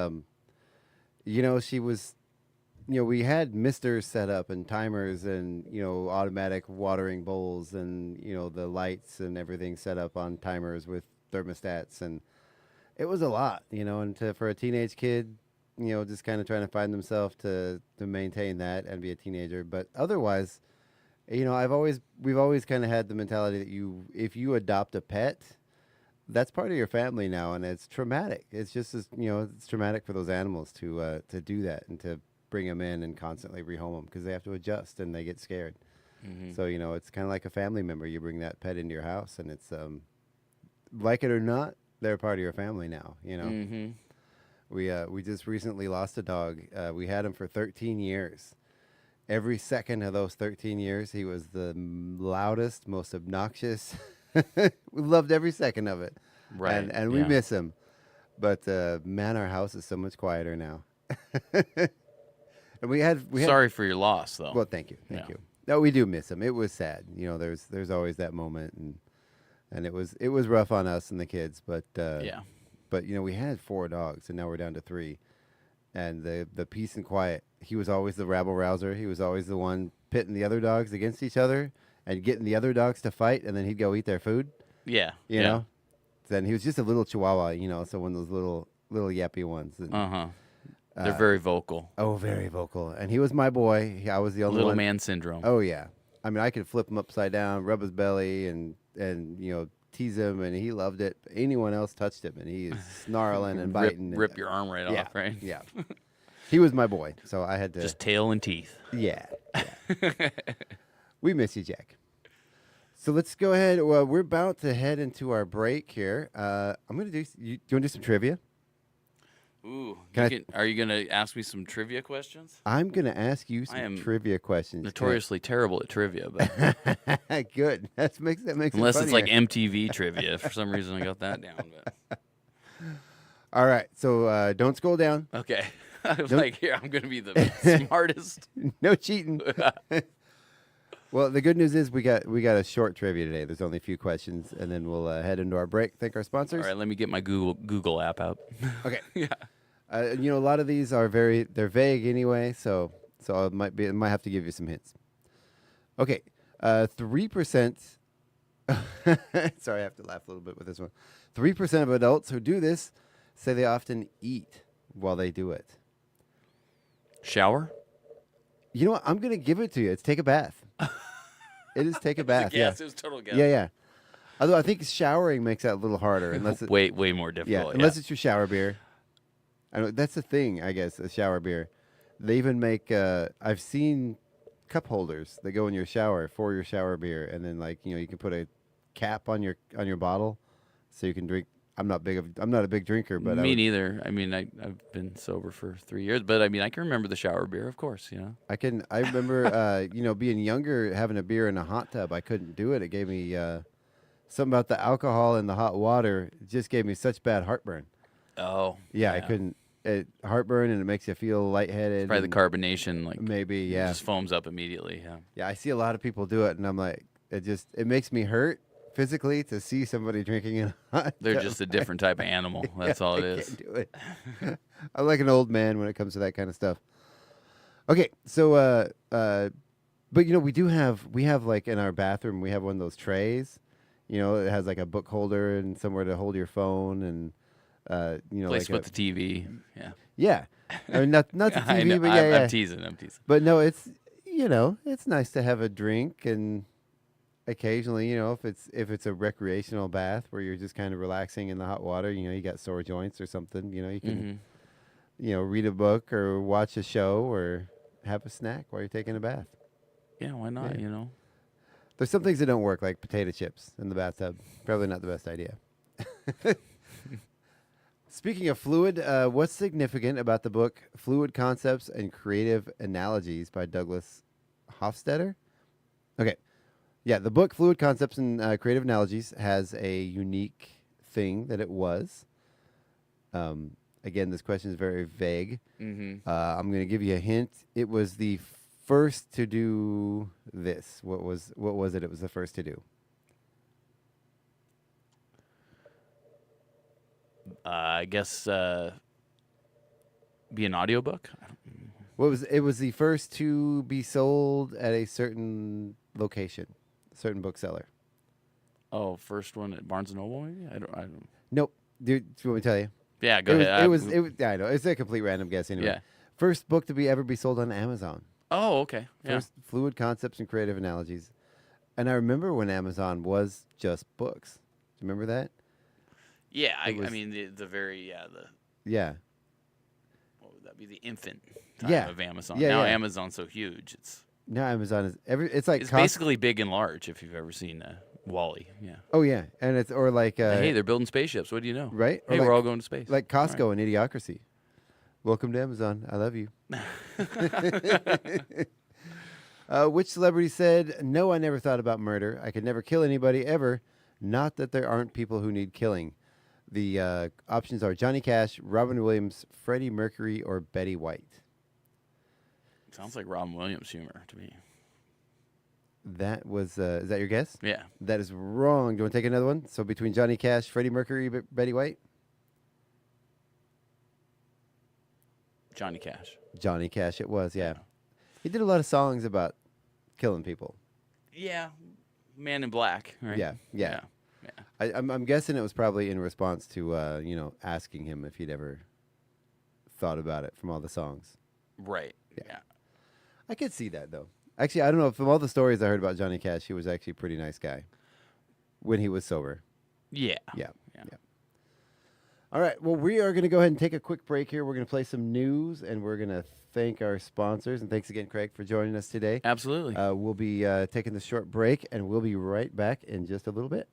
she was. We had misters set up and timers and, automatic watering bowls and, the lights and everything set up on timers with thermostats. And it was a lot, and for a teenage kid, just kind of trying to find themselves to maintain that and be a teenager. But otherwise, we've always kind of had the mentality that if you adopt a pet, that's part of your family now. And it's traumatic. It's just, it's traumatic for those animals to do that and to bring them in and constantly rehome them because they have to adjust and they get scared. Mm-hmm. So, it's kind of like a family member. You bring that pet into your house and it's, like it or not, they're part of your family now, Mm-hmm. We just recently lost a dog. We had him for 13 years. Every second of those 13 years, he was the loudest, most obnoxious. We loved every second of it. Right. And we miss him. But, man, our house is so much quieter now. And we had Sorry for your loss, though. Well, thank you. No, we do miss him. It was sad. There's always that moment, and it was rough on us and the kids. But But we had 4 dogs, and now we're down to 3. And the peace and quiet. He was always the rabble rouser. He was always the one pitting the other dogs against each other and getting the other dogs to fight, and then he'd go eat their food. Yeah. You know. Then he was just a little Chihuahua. So one of those little yappy ones. They're very vocal. Oh, very vocal. And he was my boy. I was the only Little one. man syndrome. Oh, yeah. I mean, I could flip him upside down, rub his belly, and tease him, and he loved it. Anyone else touched him, and he is snarling and biting. Rip your arm right off, right? Yeah. He was my boy, so I had to. Just tail and teeth. Yeah. We miss you, Jack. So let's go ahead. Well, we're about to head into our break here. I'm going to do. You want to do some trivia? Ooh. Are you going to ask me some trivia questions? I'm going to ask you some trivia questions. Notoriously terrible at trivia, but good. That makes unless it it's like MTV trivia. For some reason, I got that down. But. All right. So don't scroll down. Okay. I was like, here, I'm going to be the smartest. No cheating. Well, the good news is we got a short trivia today. There's only a few questions, and then we'll head into our break. Thank our sponsors. All right, let me get my Google app out. Okay. Yeah. A lot of these are they're vague anyway, so I might have to give you some hints. Okay, 3%. Sorry, I have to laugh a little bit with this one. 3% of adults who do this say they often eat while they do it. Shower? You know what? I'm gonna give it to you. It's take a bath. It is take a bath. Yes, it was total guess. Yeah. Although I think showering makes that a little harder, unless way more difficult. Yeah, unless it's your shower beer. I know that's the thing, I guess, a shower beer. They even make. I've seen cup holders that go in your shower for your shower beer, and then you can put a cap on your bottle, so you can drink. I'm not a big drinker, but me neither. I mean, I've been sober for 3 years, but I mean, I can remember the shower beer, of course. I remember, being younger, having a beer in a hot tub. I couldn't do it. It gave me something about the alcohol and the hot water. It just gave me such bad heartburn. Oh, yeah. I couldn't. Heartburn, and it makes you feel lightheaded. Probably the carbonation, maybe, yeah. It just foams up immediately. Yeah. Yeah, I see a lot of people do it, and I'm like, it makes me hurt physically to see somebody drinking in a hot They're tub. just a different type of animal. That's all it is. Can't do it. I'm like an old man when it comes to that kind of stuff. Okay, so but we have like in our bathroom we have one of those trays. It has like a book holder and somewhere to hold your phone and place like with the TV. Yeah. Yeah. I mean, not the TV, I know, but yeah. I'm teasing. But no, it's it's nice to have a drink and occasionally, you know, if it's a recreational bath where you're just kind of relaxing in the hot water, you know, you got sore joints or something, you know, you can, you know, read a book or watch a show or have a snack while you're taking a bath. Yeah, why not? Yeah. You know. There's some things that don't work, like potato chips in the bathtub. Probably not the best idea. Speaking of fluid, what's significant about the book Fluid Concepts and Creative Analogies by Douglas Hofstadter? Okay. Yeah, the book Fluid Concepts and Creative Analogies has a unique thing that it was. Again, this question is very vague. I'm going to give you a hint. It was the first to do this. What was it? It was the first to do. I guess be an audiobook. It was the first to be sold at a certain location, certain bookseller. Oh, first one at Barnes and Noble, maybe. I don't. Nope. Dude, do you want me to tell you? Yeah, go ahead. It was. Yeah, I know. It's a complete random guess anyway. Yeah. First book to ever be sold on Amazon. Oh, okay. Yeah. First, Fluid Concepts and Creative Analogies. And I remember when Amazon was just books. Do you remember that? Yeah, I mean the Yeah. what would that be? The infant time of Amazon. Yeah, now yeah. Amazon's so huge. Now Amazon is it's like It's basically big and large. If you've ever seen Wall-E, yeah. Oh yeah, and it's or like Hey, they're building spaceships. What do you know? right? Or Hey, like, we're all going to space. like Costco and Idiocracy. Welcome to Amazon. I love you. Which celebrity said, "No, I never thought about murder. I could never kill anybody ever. Not that there aren't people who need killing." The options are Johnny Cash, Robin Williams, Freddie Mercury, or Betty White. Sounds like Robin Williams humor to me. That was, is that your guess? Yeah. That is wrong. Do you want to take another one? So between Johnny Cash, Freddie Mercury, Betty White? Johnny Cash. Johnny Cash it was, yeah. He did a lot of songs about killing people. Yeah. Man in Black, right? Yeah. I'm guessing it was probably in response to, asking him if he'd ever thought about it from all the songs. Right. Yeah. I could see that, though. Actually, I don't know. From all the stories I heard about Johnny Cash, he was actually a pretty nice guy when he was sober. Yeah. Yeah. All right. Well, we are going to go ahead and take a quick break here. We're going to play some news, and we're going to thank our sponsors. And thanks again, Craig, for joining us today. Absolutely. We'll be taking this short break, and we'll be right back in just a little bit.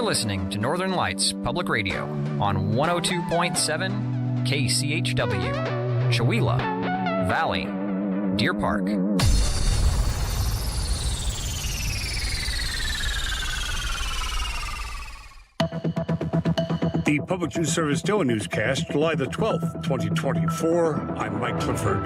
Listening to Northern Lights Public Radio on 102.7 KCHW, Chewelah Valley, Deer Park. The Public News Service Daily Newscast, July the 12th, 2024. I'm Mike Clifford.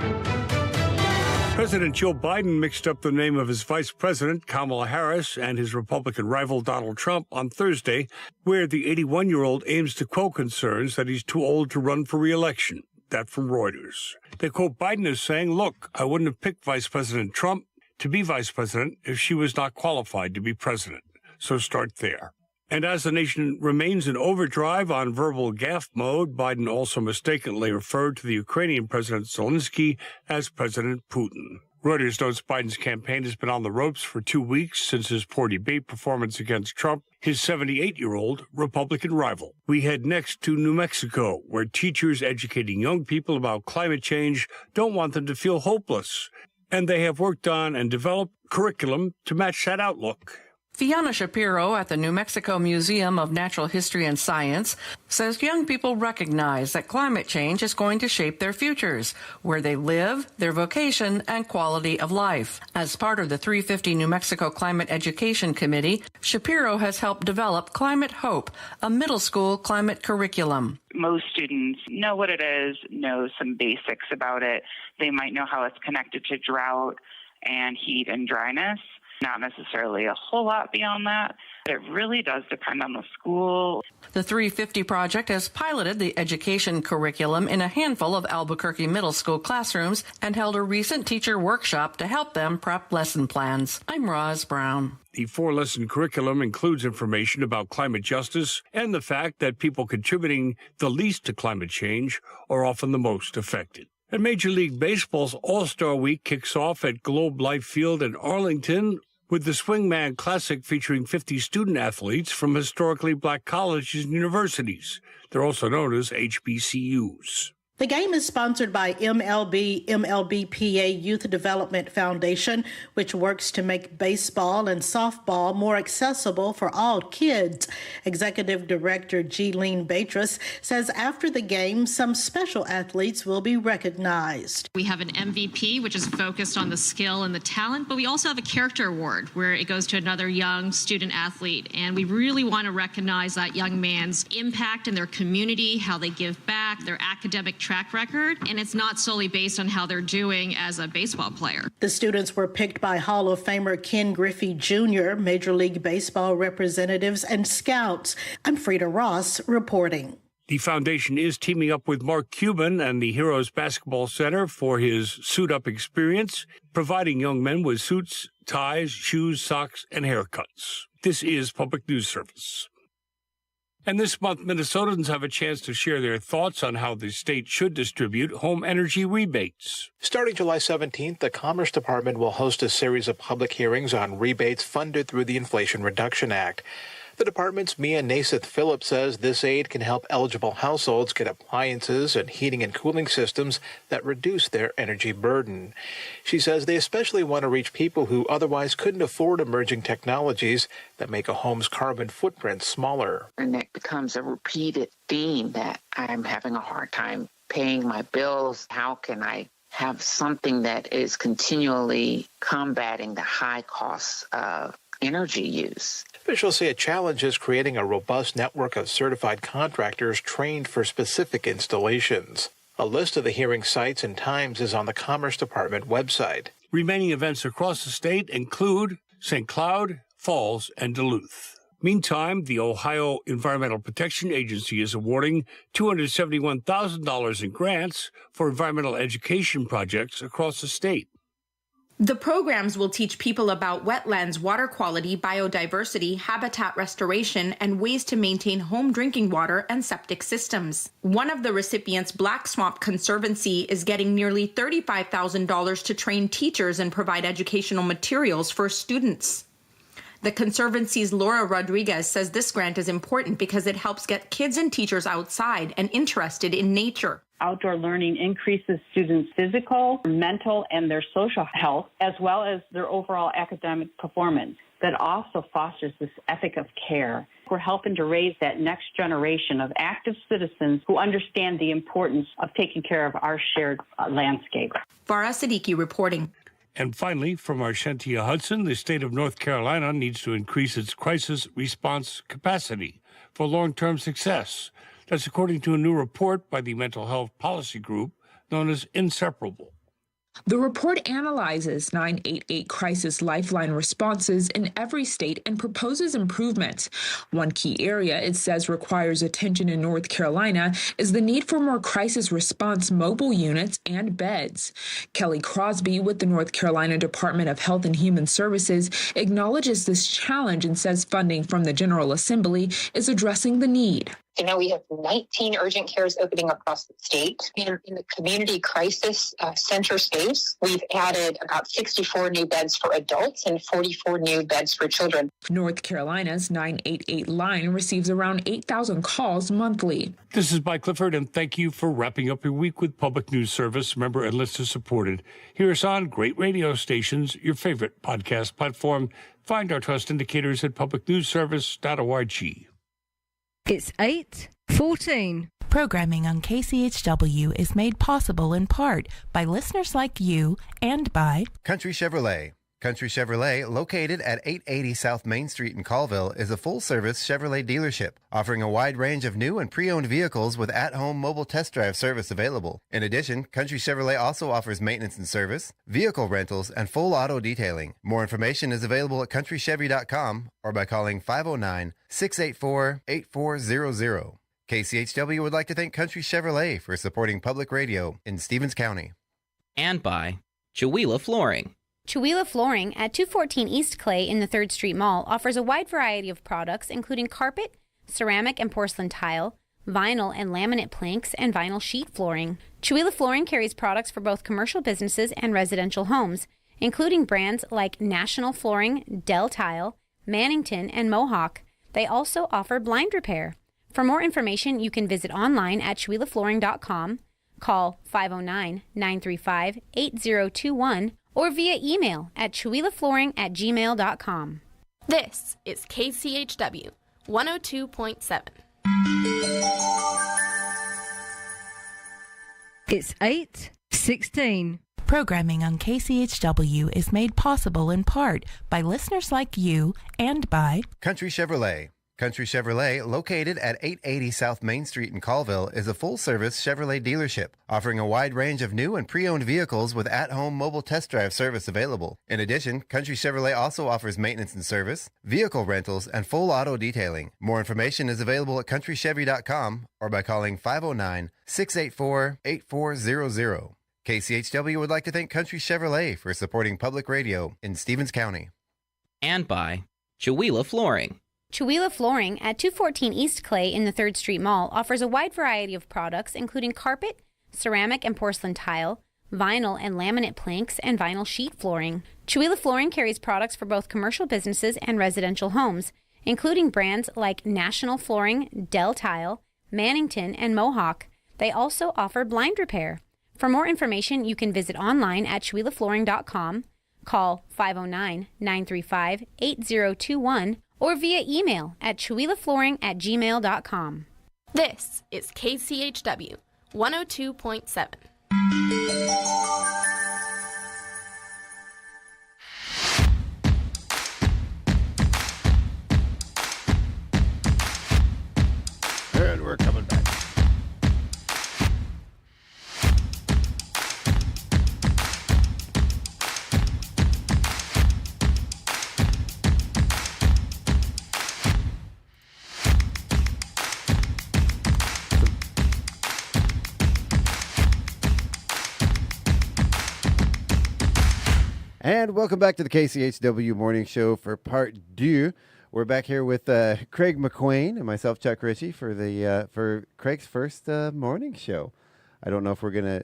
President Joe Biden mixed up the name of his vice president, Kamala Harris, and his Republican rival, Donald Trump, on Thursday, where the 81-year-old aims to quell concerns that he's too old to run for re-election. That from Reuters. They quote Biden as saying, "Look, I wouldn't have picked Vice President Trump to be vice president if she was not qualified to be president. So start there." And as the nation remains in overdrive on verbal gaffe mode, Biden also mistakenly referred to the Ukrainian President Zelensky as President Putin. Reuters notes Biden's campaign has been on the ropes for 2 weeks since his poor debate performance against Trump, his 78-year-old Republican rival. We head next to New Mexico, where teachers educating young people about climate change don't want them to feel hopeless. And they have worked on and developed curriculum to match that outlook. Fiona Shapiro at the New Mexico Museum of Natural History and Science says young people recognize that climate change is going to shape their futures, where they live, their vocation, and quality of life. As part of the 350 New Mexico Climate Education Committee, Shapiro has helped develop Climate Hope, a middle school climate curriculum. Most students know what it is, know some basics about it. They might know how it's connected to drought and heat and dryness. Not necessarily a whole lot beyond that. It really does depend on the school. The 350 Project has piloted the education curriculum in a handful of Albuquerque middle school classrooms and held a recent teacher workshop to help them prep lesson plans. I'm Roz Brown. The 4-lesson curriculum includes information about climate justice and the fact that people contributing the least to climate change are often the most affected. And Major League Baseball's All-Star Week kicks off at Globe Life Field in Arlington with the Swingman Classic featuring 50 student athletes from historically black colleges and universities. They're also known as HBCUs. The game is sponsored by MLBPA Youth Development Foundation, which works to make baseball and softball more accessible for all kids. Executive Director Jeline Batris says after the game, some special athletes will be recognized. We have an MVP, which is focused on the skill and the talent, but we also have a character award where it goes to another young student athlete. And we really want to recognize that young man's impact in their community, how they give back, their academic track record, and it's not solely based on how they're doing as a baseball player. The students were picked by Hall of Famer Ken Griffey Jr., Major League Baseball representatives, and scouts. I'm Frida Ross reporting. The foundation is teaming up with Mark Cuban and the Heroes Basketball Center for his Suit Up experience, providing young men with suits, ties, shoes, socks, and haircuts. This is Public News Service. And this month, Minnesotans have a chance to share their thoughts on how the state should distribute home energy rebates. Starting July 17th, the Commerce Department will host a series of public hearings on rebates funded through the Inflation Reduction Act. The department's Mia Naiseth Phillips says this aid can help eligible households get appliances and heating and cooling systems that reduce their energy burden. She says they especially want to reach people who otherwise couldn't afford emerging technologies that make a home's carbon footprint smaller. And that becomes a repeated theme that I'm having a hard time paying my bills. How can I have something that is continually combating the high costs of energy use? Officials say a challenge is creating a robust network of certified contractors trained for specific installations. A list of the hearing sites and times is on the Commerce Department website. Remaining events across the state include St. Cloud, Falls, and Duluth. Meantime, the Ohio Environmental Protection Agency is awarding $271,000 in grants for environmental education projects across the state. The programs will teach people about wetlands, water quality, biodiversity, habitat restoration, and ways to maintain home drinking water and septic systems. One of the recipients, Black Swamp Conservancy, is getting nearly $35,000 to train teachers and provide educational materials for students. The Conservancy's Laura Rodriguez says this grant is important because it helps get kids and teachers outside and interested in nature. Outdoor learning increases students' physical, mental, and their social health, as well as their overall academic performance. That also fosters this ethic of care. We're helping to raise that next generation of active citizens who understand the importance of taking care of our shared landscape. Farah Siddiqui reporting. And finally, from our Shantia Hudson, the state of North Carolina needs to increase its crisis response capacity for long-term success. That's according to a new report by the Mental Health Policy Group known as Inseparable. The report analyzes 988 crisis lifeline responses in every state and proposes improvements. One key area it says requires attention in North Carolina is the need for more crisis response mobile units and beds. Kelly Crosby with the North Carolina Department of Health and Human Services acknowledges this challenge and says funding from the General Assembly is addressing the need. So now we have 19 urgent cares opening across the state. And in the community crisis center space, we've added about 64 new beds for adults and 44 new beds for children. North Carolina's 988 line receives around 8,000 calls monthly. This is Mike Clifford, and thank you for wrapping up your week with Public News Service, member and listener supported. Hear us on great radio stations, your favorite podcast platform. Find our trust indicators at publicnewsservice.org. It's 8:14. Programming on KCHW is made possible in part by listeners like you and by Country Chevrolet. Country Chevrolet, located at 880 South Main Street in Colville, is a full-service Chevrolet dealership, offering a wide range of new and pre-owned vehicles with at-home mobile test drive service available. In addition, Country Chevrolet also offers maintenance and service, vehicle rentals, and full auto detailing. More information is available at countrychevy.com or by calling 509-684-8400. KCHW would like to thank Country Chevrolet for supporting public radio in Stevens County. And by Chihuahua Flooring. Chihuahua Flooring at 214 East Clay in the 3rd Street Mall offers a wide variety of products including carpet, ceramic and porcelain tile, vinyl and laminate planks, and vinyl sheet flooring. Chihuahua Flooring carries products for both commercial businesses and residential homes, including brands like National Flooring, Dell Tile, Mannington, and Mohawk. They also offer blind repair. For more information, you can visit online at chihuahuaflooring.com, call 509-935-8021, or via email at chihuahuaflooring@gmail.com. This is KCHW 102.7. It's 8:16. Programming on KCHW is made possible in part by listeners like you and by Country Chevrolet. Country Chevrolet, located at 880 South Main Street in Colville, is a full-service Chevrolet dealership, offering a wide range of new and pre-owned vehicles with at-home mobile test drive service available. In addition, Country Chevrolet also offers maintenance and service, vehicle rentals, and full auto detailing. More information is available at countrychevy.com or by calling 509-684-8400. KCHW would like to thank Country Chevrolet for supporting public radio in Stevens County. And by Chihuahua Flooring. Chihuahua Flooring at 214 East Clay in the 3rd Street Mall offers a wide variety of products including carpet, ceramic and porcelain tile, vinyl and laminate planks, and vinyl sheet flooring. Chihuahua Flooring carries products for both commercial businesses and residential homes, including brands like National Flooring, Dell Tile, Mannington, and Mohawk. They also offer blind repair. For more information, you can visit online at chihuahuaflooring.com, call 509-935-8021, or via email at chihuahuaflooring@gmail.com. This is KCHW 102.7. And we're coming back. And welcome back to the KCHW Morning Show for Part 2. We're back here with Craig McQuain and myself, Chuck Ritchie, for Craig's first morning show. I don't know if we're going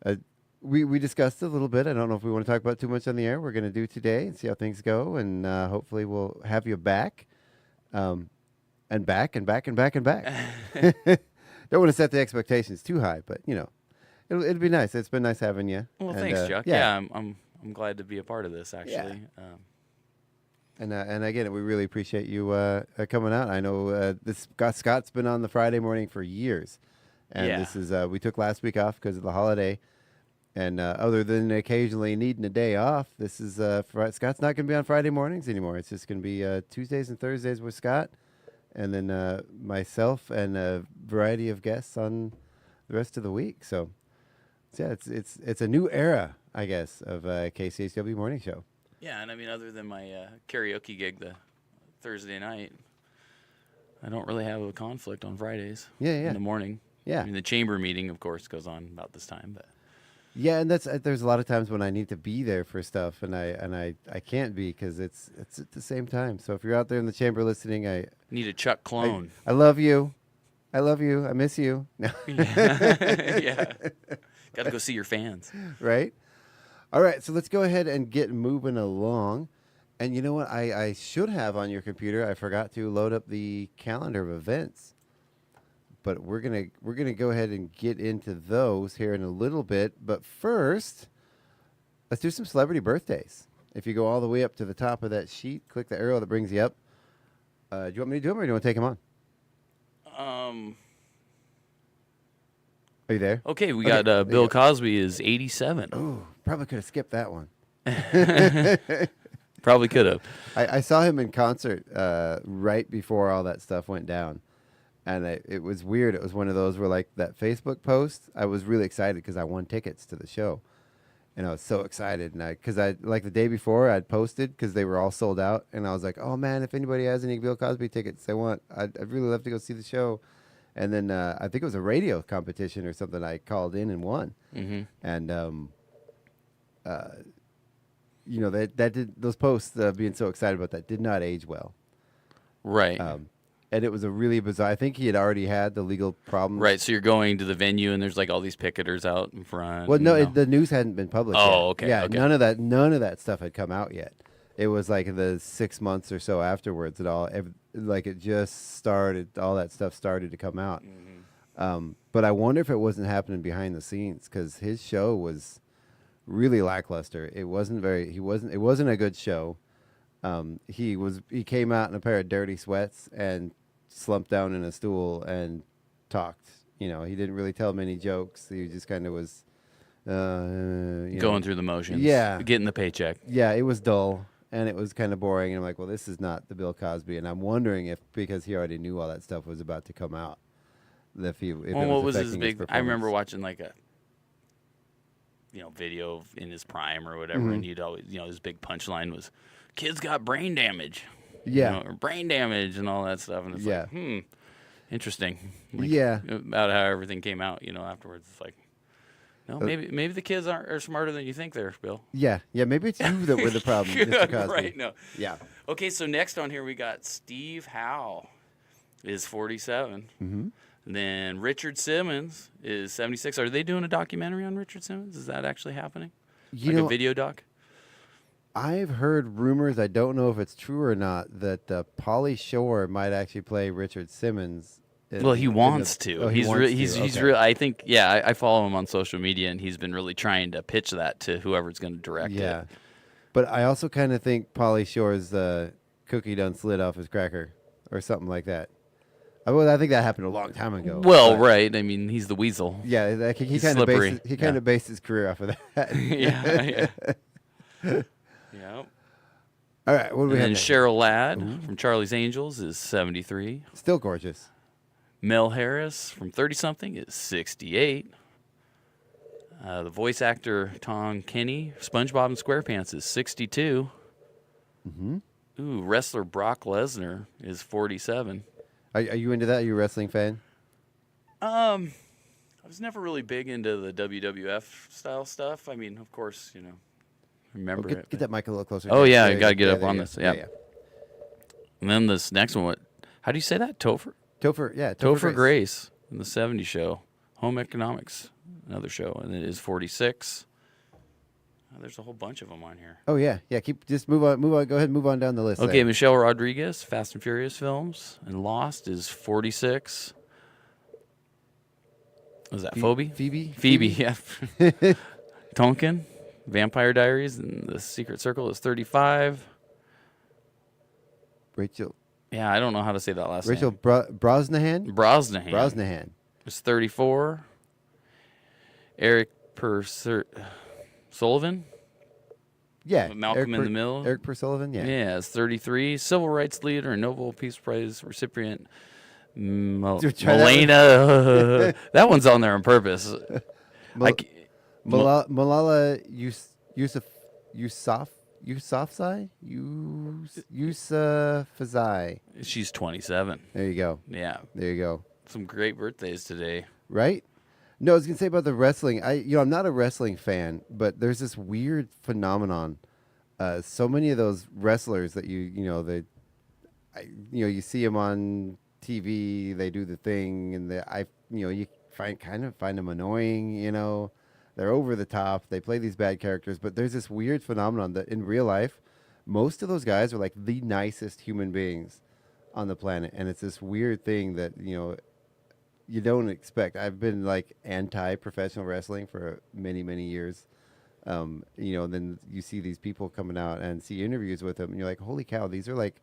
to... we discussed it a little bit. I don't know if we want to talk about too much on the air. We're going to do today and see how things go, and hopefully we'll have you back. And back and back and back and back. Don't want to set the expectations too high, but, you know, it'll be nice. It's been nice having you. Well, and, thanks, Chuck. Yeah, I'm glad to be a part of this, actually. Yeah. And again, we really appreciate you coming out. I know Scott's been on the Friday morning for years, and this is we took last week off because of the holiday, and other than occasionally needing a day off, this is Scott's not going to be on Friday mornings anymore. It's just going to be Tuesdays and Thursdays with Scott, and then myself and a variety of guests on the rest of the week. So yeah, it's a new era, I guess, of KCHW Morning Show. Yeah, and I mean, other than my karaoke gig the Thursday night, I don't really have a conflict on Fridays. Yeah. In the morning. Yeah. I mean, the chamber meeting, of course, goes on about this time, but. Yeah, and there's a lot of times when I need to be there for stuff, and I can't be because it's at the same time. So if you're out there in the chamber listening, I need a Chuck clone. I love you. I love you. I miss you. No. Yeah. Got to go see your fans. Right? All right, so let's go ahead and get moving along. And you know what? I should have on your computer. I forgot to load up the calendar of events. But we're gonna go ahead and get into those here in a little bit. But first, let's do some celebrity birthdays. If you go all the way up to the top of that sheet, click the arrow that brings you up. Do you want me to do them, or do you want to take them on? Are you there? Okay, we got Bill Cosby is 87. Oh, probably could have skipped that one. Probably could have. I saw him in concert right before all that stuff went down. And it was weird. It was one of those where, like, that Facebook post, I was really excited because I won tickets to the show. And I was so excited. And because like the day before, I'd posted because they were all sold out. And I was like, oh, man, if anybody has any Bill Cosby tickets I'd really love to go see the show. And then I think it was a radio competition or something. I called in and won. Mm-hmm. And, you know, that did those posts being so excited about that did not age well. Right. And it was a really bizarre. I think he had already had the legal problems. Right. So you're going to the venue and there's like all these picketers out in front. Well, no, the news hadn't been published. Oh, yet. okay. Yeah, okay. none of that stuff had come out yet. It was like the 6 months or so afterwards that it just started. All that stuff started to come out. Mm-hmm. But I wonder if it wasn't happening behind the scenes because his show was really lackluster. It wasn't It wasn't a good show. He came out in a pair of dirty sweats and slumped down in a stool and talked. You know, he didn't really tell many jokes. He just kind of was going through the motions. Yeah, getting the paycheck. Yeah, it was dull and it was kind of boring. And I'm like, well, this is not the Bill Cosby. And I'm wondering if because he already knew all that stuff was about to come out, What was his big? I remember watching like a video in his prime or whatever, and he'd always his big punchline was, "Kids got brain damage." Yeah, or brain damage and all that stuff, and it's like, interesting. Like, yeah, about how everything came out. Afterwards, it's like, no, maybe the kids are smarter than you think they're, Bill. Yeah, maybe it's you that were the problem, Mr. Cosby. Right? No. Yeah. Okay, so next on here we got Steve Howe, is 47. Mm-hmm. And then Richard Simmons is 76. Are they doing a documentary on Richard Simmons? Is that actually happening? A video doc? I've heard rumors, I don't know if it's true or not, that Pauly Shore might actually play Richard Simmons. He wants to. Oh, he's okay. really. I think. Yeah, I follow him on social media, and he's been really trying to pitch that to whoever's going to direct it. Yeah, but I also kind of think Pauly Shore's cookie done slid off his cracker or something like that. I think that happened a long time ago. Well, right. I mean, he's the weasel. Yeah, he kind of based his career off of that. Yeah. Yep. All right, what do we have? And Cheryl Ladd from Charlie's Angels is 73. Still gorgeous. Mel Harris from 30-something is 68. The voice actor Tom Kenny, SpongeBob and SquarePants, is 62. Mm-hmm. Ooh, wrestler Brock Lesnar is 47. Are you into that? Are you a wrestling fan? I was never really big into the WWF style stuff. I mean, of course, remember it. Get that mic a little closer. Oh, yeah, I got to get up on you this. Yeah. And then this next one, how do you say that? Topher? Topher Grace in the 70s show. Home Economics, another show, and it is 46. There's a whole bunch of them on here. Oh, yeah. Yeah, just move on. Go ahead and move on down the list. Okay, Michelle Rodriguez, Fast and Furious films, and Lost is 46. Was that Phoebe? Phoebe, yeah. Tonkin, Vampire Diaries, and The Secret Circle is 35. Rachel. Yeah, I don't know how to say that last name. Rachel Brosnahan? Brosnahan. It's 34. Eric Sullivan? Yeah. Malcolm in the Middle. Eric Sullivan, yeah. Yeah, it's 33. Civil rights leader and Nobel Peace Prize recipient Malena. That one's on there on purpose. Malala Yousafzai. She's 27. There you go. Yeah. There you go. Some great birthdays today. Right? No, I was going to say about the wrestling. I'm not a wrestling fan, but there's this weird phenomenon. So many of those wrestlers that you see them on TV. They do the thing, and you find them annoying. They're over the top. They play these bad characters, but there's this weird phenomenon that in real life, most of those guys are like the nicest human beings on the planet, and it's this weird thing that you don't expect. I've been like anti-professional wrestling for many, many years. Then you see these people coming out and see interviews with them, and you're like, holy cow, these are like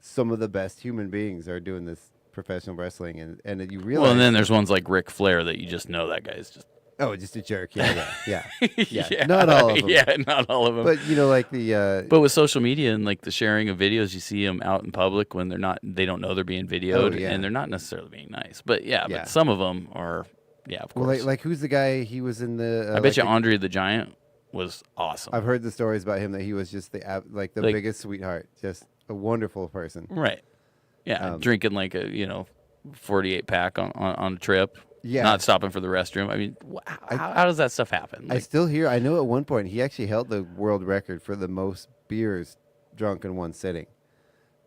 some of the best human beings are doing this professional wrestling, and you realize. Well, and then there's ones like Ric Flair that you just know that guy's just. Oh, just a jerk. Yeah. Not all of them. Yeah, not all of them. But like the. But with social media and like the sharing of videos, you see them out in public when they don't know they're being videoed, and they're not necessarily being nice. But but some of them are. Yeah, of course. Well, like who's the guy? He was in the. I bet you Andre the Giant was awesome. I've heard the stories about him that he was just the biggest sweetheart, just a wonderful person. Right. Yeah, drinking like a 48 pack on a trip. Yeah. Not stopping for the restroom. I mean, how does that stuff happen? I know at one point he actually held the world record for the most beers drunk in one sitting.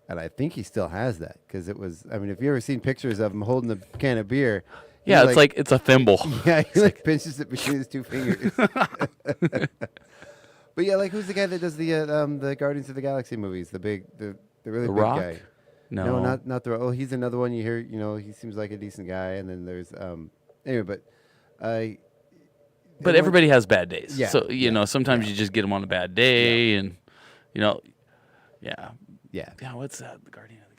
And I think he still has that because it was, if you ever seen pictures of him holding a can of beer. Yeah, it's like it's a thimble. Yeah, he pinches it between his two fingers. But yeah, like who's the guy that does the Guardians of the Galaxy movies? The really big Rock? guy. No, not the. Oh, he's another one you hear. He seems like a decent guy. And then there's anyway, but everybody has bad days. Yeah. So sometimes you just get them on a bad day, and yeah. What's that? The Guardian of the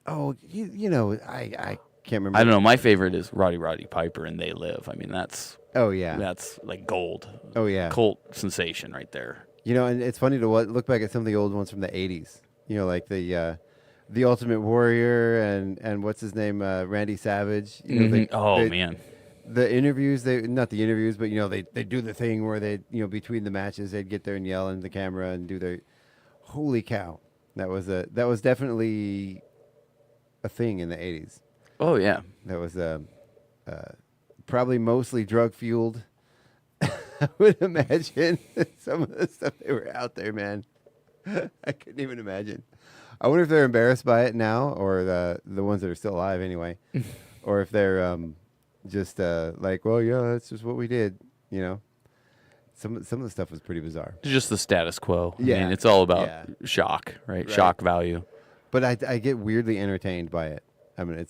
Galaxy. I can't remember. I don't know. My favorite is Roddy Piper and They Live. I mean, that's. Oh yeah. That's like gold. Oh yeah. Cult sensation right there. And it's funny to look back at some of the old ones from the '80s. Like the Ultimate Warrior and what's his name, Randy Savage. Man. The interviews, not the interviews, but they do the thing where they between the matches they'd get there and yell into the camera and do their. Holy cow, that was definitely a thing in the '80s. Oh yeah, that was probably mostly drug fueled. I would imagine some of the stuff they were out there, man. I couldn't even imagine. I wonder if they're embarrassed by it now, or the ones that are still alive anyway, or if they're just like, well, yeah, that's just what we did. Some of the stuff was pretty bizarre. It's just the status quo. Yeah, I mean, it's all about shock, right? Shock value. But I get weirdly entertained by it. I mean,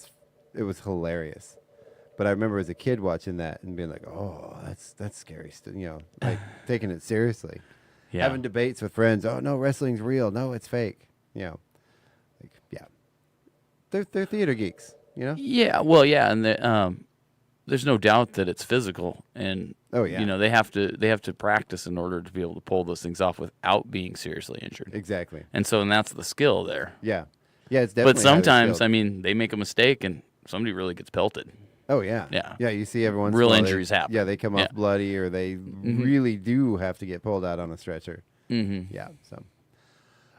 it was hilarious. But I remember as a kid watching that and being like, oh, that's scary stuff. Like taking it seriously. Yeah. Having debates with friends. Oh no, wrestling's real. No, it's fake. They're theater geeks. Yeah. Well, yeah, and there's no doubt that it's physical, and they have to practice in order to be able to pull those things off without being seriously injured. Exactly. And that's the skill there. Yeah. Yeah, it's definitely. But sometimes, they make a mistake and somebody really gets pelted. Oh yeah. Yeah. Yeah, you see everyone's real injuries happen. Yeah, they come off bloody, or they really do have to get pulled out on a stretcher. Mm-hmm. Yeah. So.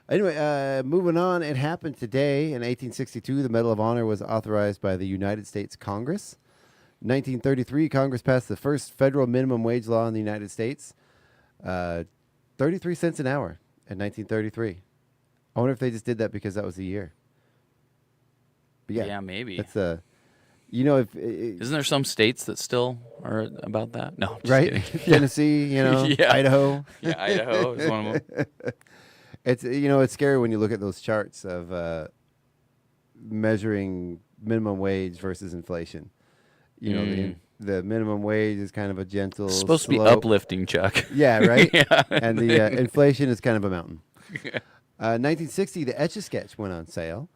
Anyway, moving on. It happened today in 1862. The Medal of Honor was authorized by the United States Congress. 1933, Congress passed the first federal minimum wage law in the United States. 33 cents an hour in 1933. I wonder if they just did that because that was the year. But yeah, maybe. That's if isn't there some states that still are about that? No, just right? kidding. Tennessee, Idaho. Yeah, Idaho is one of them. It's scary when you look at those charts of measuring minimum wage versus inflation. The minimum wage is kind of a gentle. It's supposed slope. to be uplifting, Chuck. Yeah, right. Yeah. And the inflation is kind of a mountain. 1960, the Etch-a-Sketch went on sale.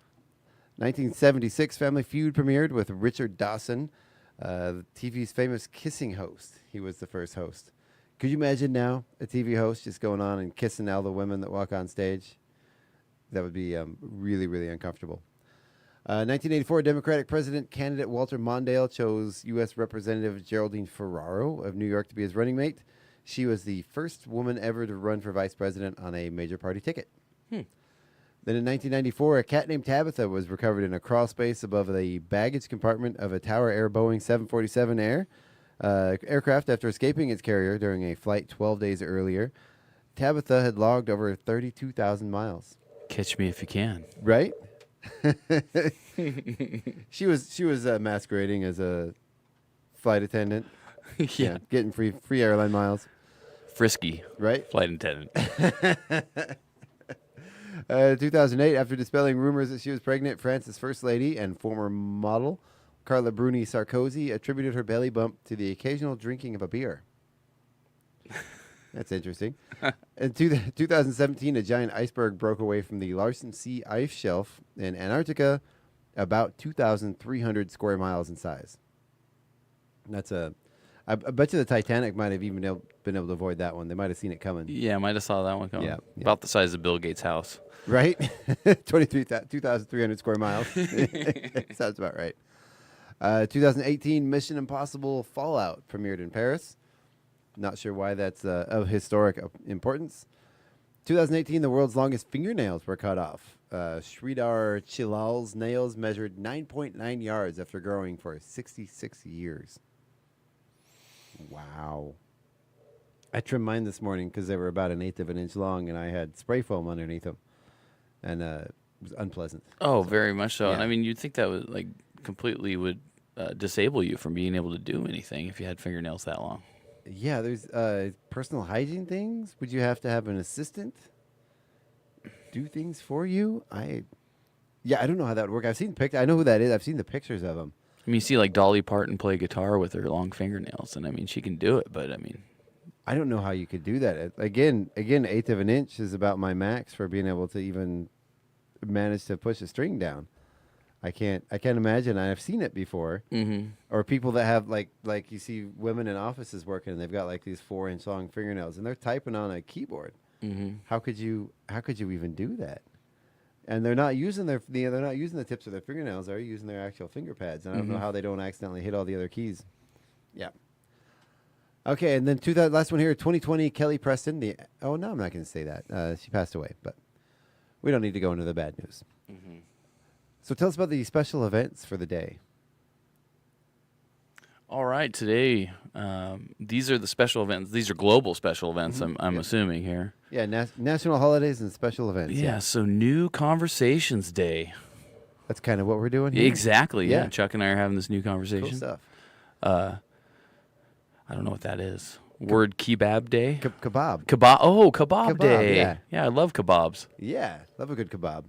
1976, Family Feud premiered with Richard Dawson, the TV's famous kissing host. He was the first host. Could you imagine now a TV host just going on and kissing all the women that walk on stage? That would be really, really uncomfortable. 1984, Democratic president candidate Walter Mondale chose U.S. Representative Geraldine Ferraro of New York to be his running mate. She was the first woman ever to run for vice president on a major party ticket. Then in 1994, a cat named Tabitha was recovered in a crawl space above the baggage compartment of a Tower Air Boeing 747 aircraft after escaping its carrier during a flight 12 days earlier. Tabitha had logged over 32,000 miles. Catch me if you can. Right? She was masquerading as a flight attendant. Yeah. Getting free airline miles. Frisky. Right? Flight attendant. 2008, after dispelling rumors that she was pregnant, France's first lady and former model, Carla Bruni Sarkozy, attributed her belly bump to the occasional drinking of a beer. That's interesting. In 2017, a giant iceberg broke away from the Larsen C ice shelf in Antarctica, about 2,300 square miles in size. That's I bet you the Titanic might have even been able to avoid that one. They might have seen it coming. Yeah, might have saw that one coming. Yeah. About the size of Bill Gates' house. Right? 2,300 square miles. Sounds about right. 2018, Mission Impossible Fallout premiered in Paris. Not sure why that's of historic importance. 2018, the world's longest fingernails were cut off. Sridhar Chilal's nails measured 9.9 yards after growing for 66 years. Wow. I trimmed mine this morning because they were about 1/8 of an inch long, and I had spray foam underneath them. And it was unpleasant. Oh, very much so. Yeah. And I mean, you'd think that would completely would disable you from being able to do anything if you had fingernails that long. Yeah, there's personal hygiene things. Would you have to have an assistant do things for you? I don't know how that would work. I've seen I know who that is. I've seen the pictures of them. I mean, you see like Dolly Parton play guitar with her long fingernails, and I mean, she can do it, but I mean, I don't know how you could do that. Again, 1/8 of an inch is about my max for being able to even manage to push a string down. I can't imagine. I've seen it before. Mm-hmm. Or people that have like you see women in offices working, and they've got like these 4-inch long fingernails, and they're typing on a keyboard. Mm-hmm. How could you even do that? And they're not using they're not using the tips of their fingernails. They're using their actual finger pads. And I don't know how they don't accidentally hit all the other keys. Yeah. Okay, and then last one here, 2020, Kelly Preston. No, I'm not going to say that. She passed away, but we don't need to go into the bad news. Mm-hmm. So tell us about the special events for the day. All right, today, these are the special events. These are global special events, I'm assuming here. Yeah, national holidays and special events. Yeah, so New Conversations Day. That's kind of what we're doing here. Exactly, yeah. Chuck and I are having this new conversation. Cool stuff. I don't know what that is. Word kebab day? Kebab. Kebab. Oh, kebab day. Yeah, I love kebabs. Yeah, love a good kebab.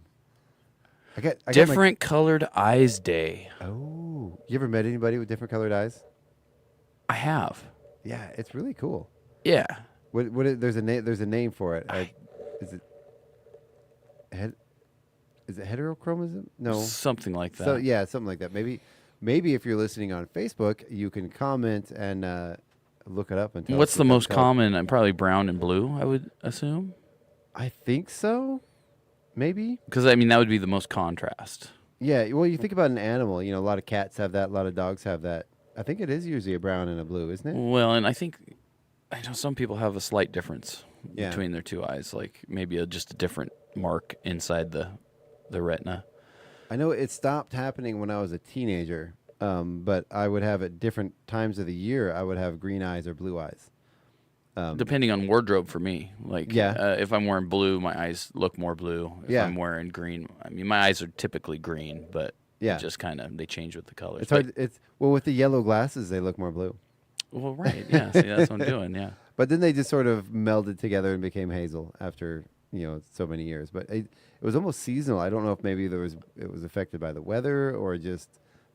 I got different colored eyes day. Oh, you ever met anybody with different colored eyes? I have. Yeah, it's really cool. Yeah. There's a name for it. Is it heterochromosome? No. Something like that. So yeah, something like that. Maybe if you're listening on Facebook, you can comment and look it up and tell What's us the what most that's called. common? Probably brown and blue, I would assume. I think so. Maybe. Because, I mean, that would be the most contrast. Yeah, well, you think about an animal. A lot of cats have that. A lot of dogs have that. I think it is usually a brown and a blue, isn't it? Well, and I know some people have a slight difference between their two eyes, like maybe just a different mark inside the retina. I know it stopped happening when I was a teenager, but I would have at different times of the year, I would have green eyes or blue eyes. Depending on wardrobe for me. If I'm wearing blue, my eyes look more blue. If I'm wearing green, I mean, my eyes are typically green, but just kind of, they change with the colors. It's hard. With the yellow glasses, they look more blue. Well, right. Yeah. See, that's what I'm doing. Yeah. But then they just sort of melded together and became hazel after, so many years. But it was almost seasonal. I don't know if maybe it was affected by the weather or just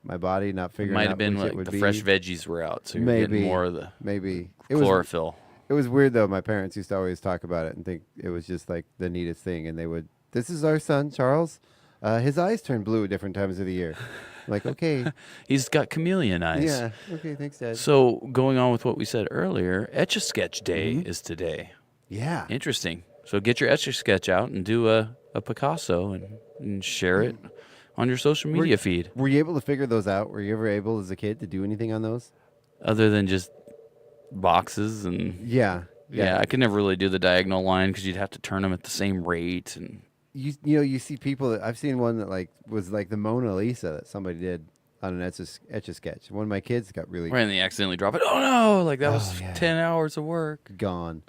my body not figuring out Might have been which like it would the be. fresh veggies were out, so you're getting more of the chlorophyll. It was weird, though. My parents used to always talk about it and think it was just like the neatest thing. And they would, this is our son, Charles. His eyes turn blue at different times of the year. I'm like, okay. He's got chameleon eyes. Yeah. Okay, thanks, Dad. So going on with what we said earlier, Etch-a-Sketch Day is today. Yeah. Interesting. So get your Etch-a-Sketch out and do a Picasso and share it on your social media feed. Were you able to figure those out? Were you ever able as a kid to do anything on those? Other than just boxes and... Yeah. I could never really do the diagonal line because you'd have to turn them at the same rate. And you see people that I've seen one that was like the Mona Lisa that somebody did on an Etch-a-Sketch. One of my kids got really... Right, and they accidentally drop it. Oh, no! Like, that was 10 hours of work. Gone.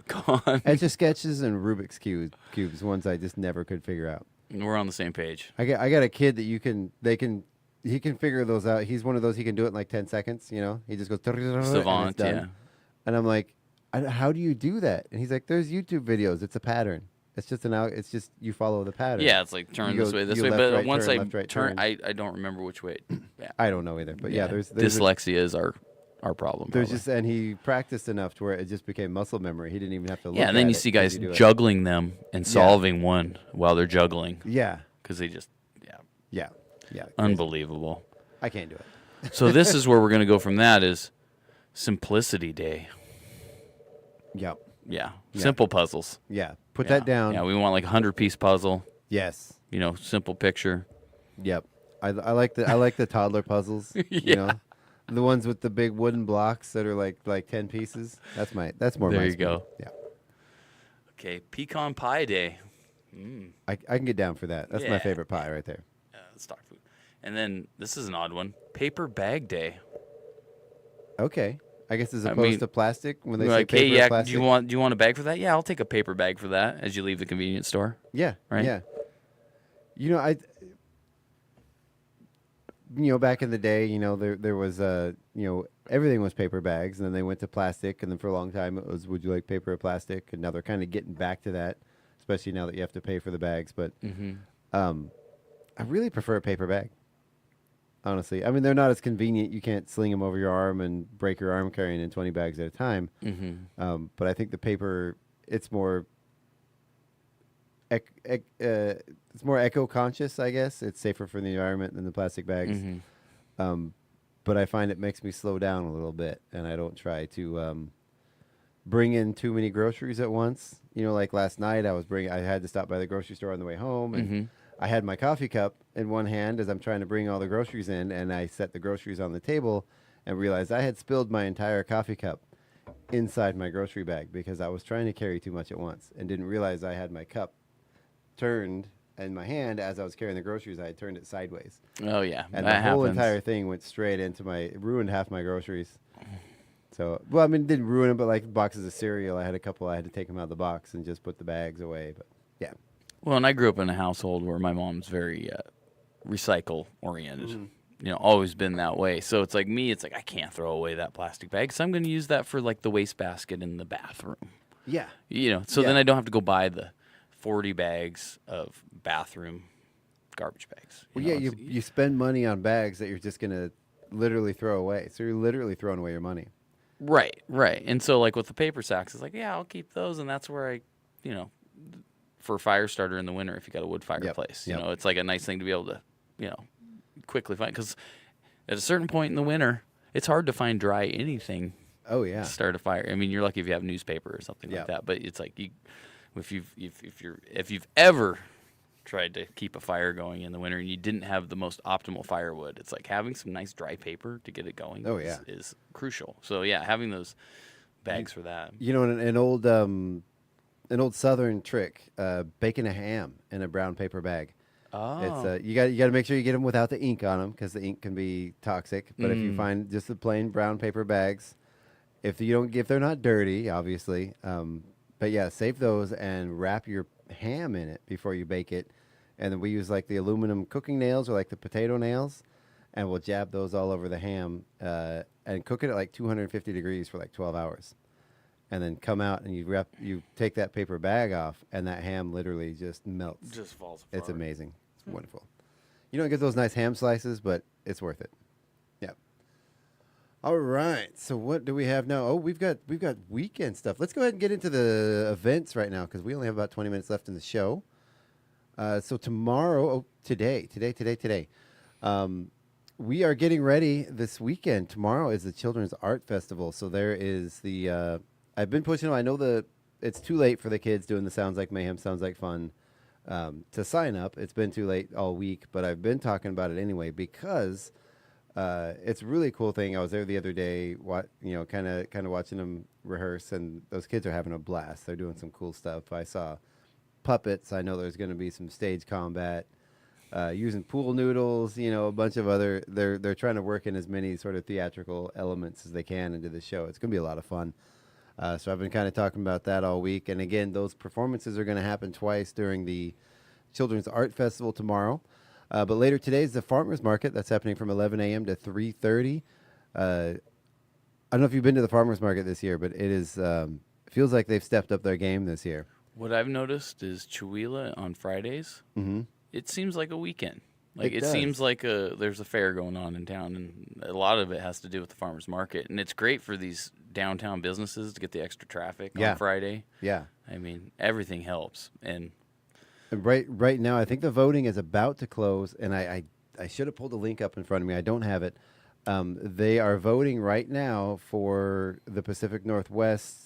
Etch-a-Sketches and Rubik's Cubes, ones I just never could figure out. We're on the same page. I got a kid that he can figure those out. He's one of those, he can do it in like 10 seconds, you know? He just goes, Savant, and it's done. yeah. And I'm like, how do you do that? And he's like, there's YouTube videos. It's a pattern. It's just you follow the pattern. Yeah, it's like turn this way, this way. Left, But right, once turn, I left, right, turn, I don't remember which way. Yeah. I don't know either. But yeah, there's dyslexia is our problem. There's probably. just, and he practiced enough to where it just became muscle memory. He didn't even have to look Yeah, and then at you it see as guys you do it. juggling them and solving one while they're juggling. Yeah. Because they just, Yeah. Unbelievable. I can't do it. So this is where we're going to go from that is Simplicity Day. Yep. Yeah. Simple puzzles. Yeah. Put that down. Yeah, we want like a 100-piece puzzle. Yes. You know, simple picture. Yep. I like the toddler puzzles. You know, the ones with the big wooden blocks that are like 10 pieces. That's more. There my you speed. go. Yeah. Okay, Pecan Pie Day. I can get down for that. That's my Yeah. favorite pie right there. Stock food. And then this is an odd one. Paper Bag Day. Okay. I guess as opposed to plastic, when they say like, paper hey, yeah, plastic. do you want a bag for that? Yeah, I'll take a paper bag for that as you leave the convenience store. Yeah. Right? Yeah. You know, back in the day, you know, there was everything was paper bags, and then they went to plastic, and then for a long time it was, would you like paper or plastic? And now they're kind of getting back to that, especially now that you have to pay for the bags. But I really prefer a paper bag. Honestly, I mean, they're not as convenient. You can't sling them over your arm and break your arm carrying in 20 bags at a time. But I think the paper, it's more eco-conscious, I guess. It's safer for the environment than the plastic bags. But I find it makes me slow down a little bit, and I don't try to bring in too many groceries at once. You know, like last night, I had to stop by the grocery store on the way home, and I had my coffee cup in one hand as I'm trying to bring all the groceries in, and I set the groceries on the table and realized I had spilled my entire coffee cup inside my grocery bag because I was trying to carry too much at once and didn't realize I had my cup turned in my hand as I was carrying the groceries. I had turned it sideways. Oh, yeah. And that the whole happens. entire thing went straight into ruined half my groceries. So, well, I mean, it didn't ruin it, but like boxes of cereal, I had to take them out of the box and just put the bags away. But yeah. Well, and I grew up in a household where my mom's very recycle oriented. You know, always been that way. So it's like me, I can't throw away that plastic bag, so I'm going to use that for like the wastebasket in the bathroom. Yeah. You know, so then I don't have to go buy the 40 bags of bathroom garbage bags. Well, you spend money on bags that you're just going to literally throw away. So you're literally throwing away your money. Right. And so like with the paper sacks, it's like, yeah, I'll keep those, and that's where for a fire starter in the winter if you got a wood fireplace. You know, it's like a nice thing to be able to, quickly find, because at a certain point in the winter, it's hard to find dry anything. Oh yeah. To start a fire. I mean, you're lucky if you have newspaper or something like that. But it's like if you've ever tried to keep a fire going in the winter and you didn't have the most optimal firewood, it's like having some nice dry paper to get it going. Is crucial. So yeah, having those bags for that. You know, an old Southern trick, baking a ham in a brown paper bag. Oh. It's you got to make sure you get them without the ink on them because the ink can be toxic. But if you find just the plain brown paper bags, if they're not dirty, obviously, but yeah, save those and wrap your ham in it before you bake it. And then we use like the aluminum cooking nails or like the potato nails, and we'll jab those all over the ham and cook it at like 250 degrees for like 12 hours. And then come out and you take that paper bag off, and that ham literally just melts. Just falls apart. It's amazing. It's wonderful. You don't get those nice ham slices, but it's worth it. Yeah. All right. So what do we have now? Oh, we've got weekend stuff. Let's go ahead and get into the events right now because we only have about 20 minutes left in the show. So today, we are getting ready this weekend. Tomorrow is the Children's Art Festival. So there is the. I've been pushing them. I know it's too late for the kids doing the Sounds Like Mayhem, Sounds Like Fun to sign up. It's been too late all week, but I've been talking about it anyway because it's a really cool thing. I was there the other day, kind of watching them rehearse, and those kids are having a blast. They're doing some cool stuff. I saw puppets. I know there's going to be some stage combat. Using pool noodles, a bunch of other. They're trying to work in as many sort of theatrical elements as they can into the show. It's going to be a lot of fun. So I've been kind of talking about that all week. And again, those performances are going to happen twice during the Children's Art Festival tomorrow. But later today is the Farmers Market. That's happening from 11 a.m. to 3:30. I don't know if you've been to the Farmers Market this year, but it is feels like they've stepped up their game this year. What I've noticed is Chewelah on Fridays. Mm-hmm. It seems like a weekend. Like it does. seems like there's a fair going on in town, and a lot of it has to do with the farmers market. And it's great for these downtown businesses to get the extra traffic on Friday. Yeah. I mean, everything helps. And right now, I think the voting is about to close, and I should have pulled the link up in front of me. I don't have it. They are voting right now for the Pacific Northwest.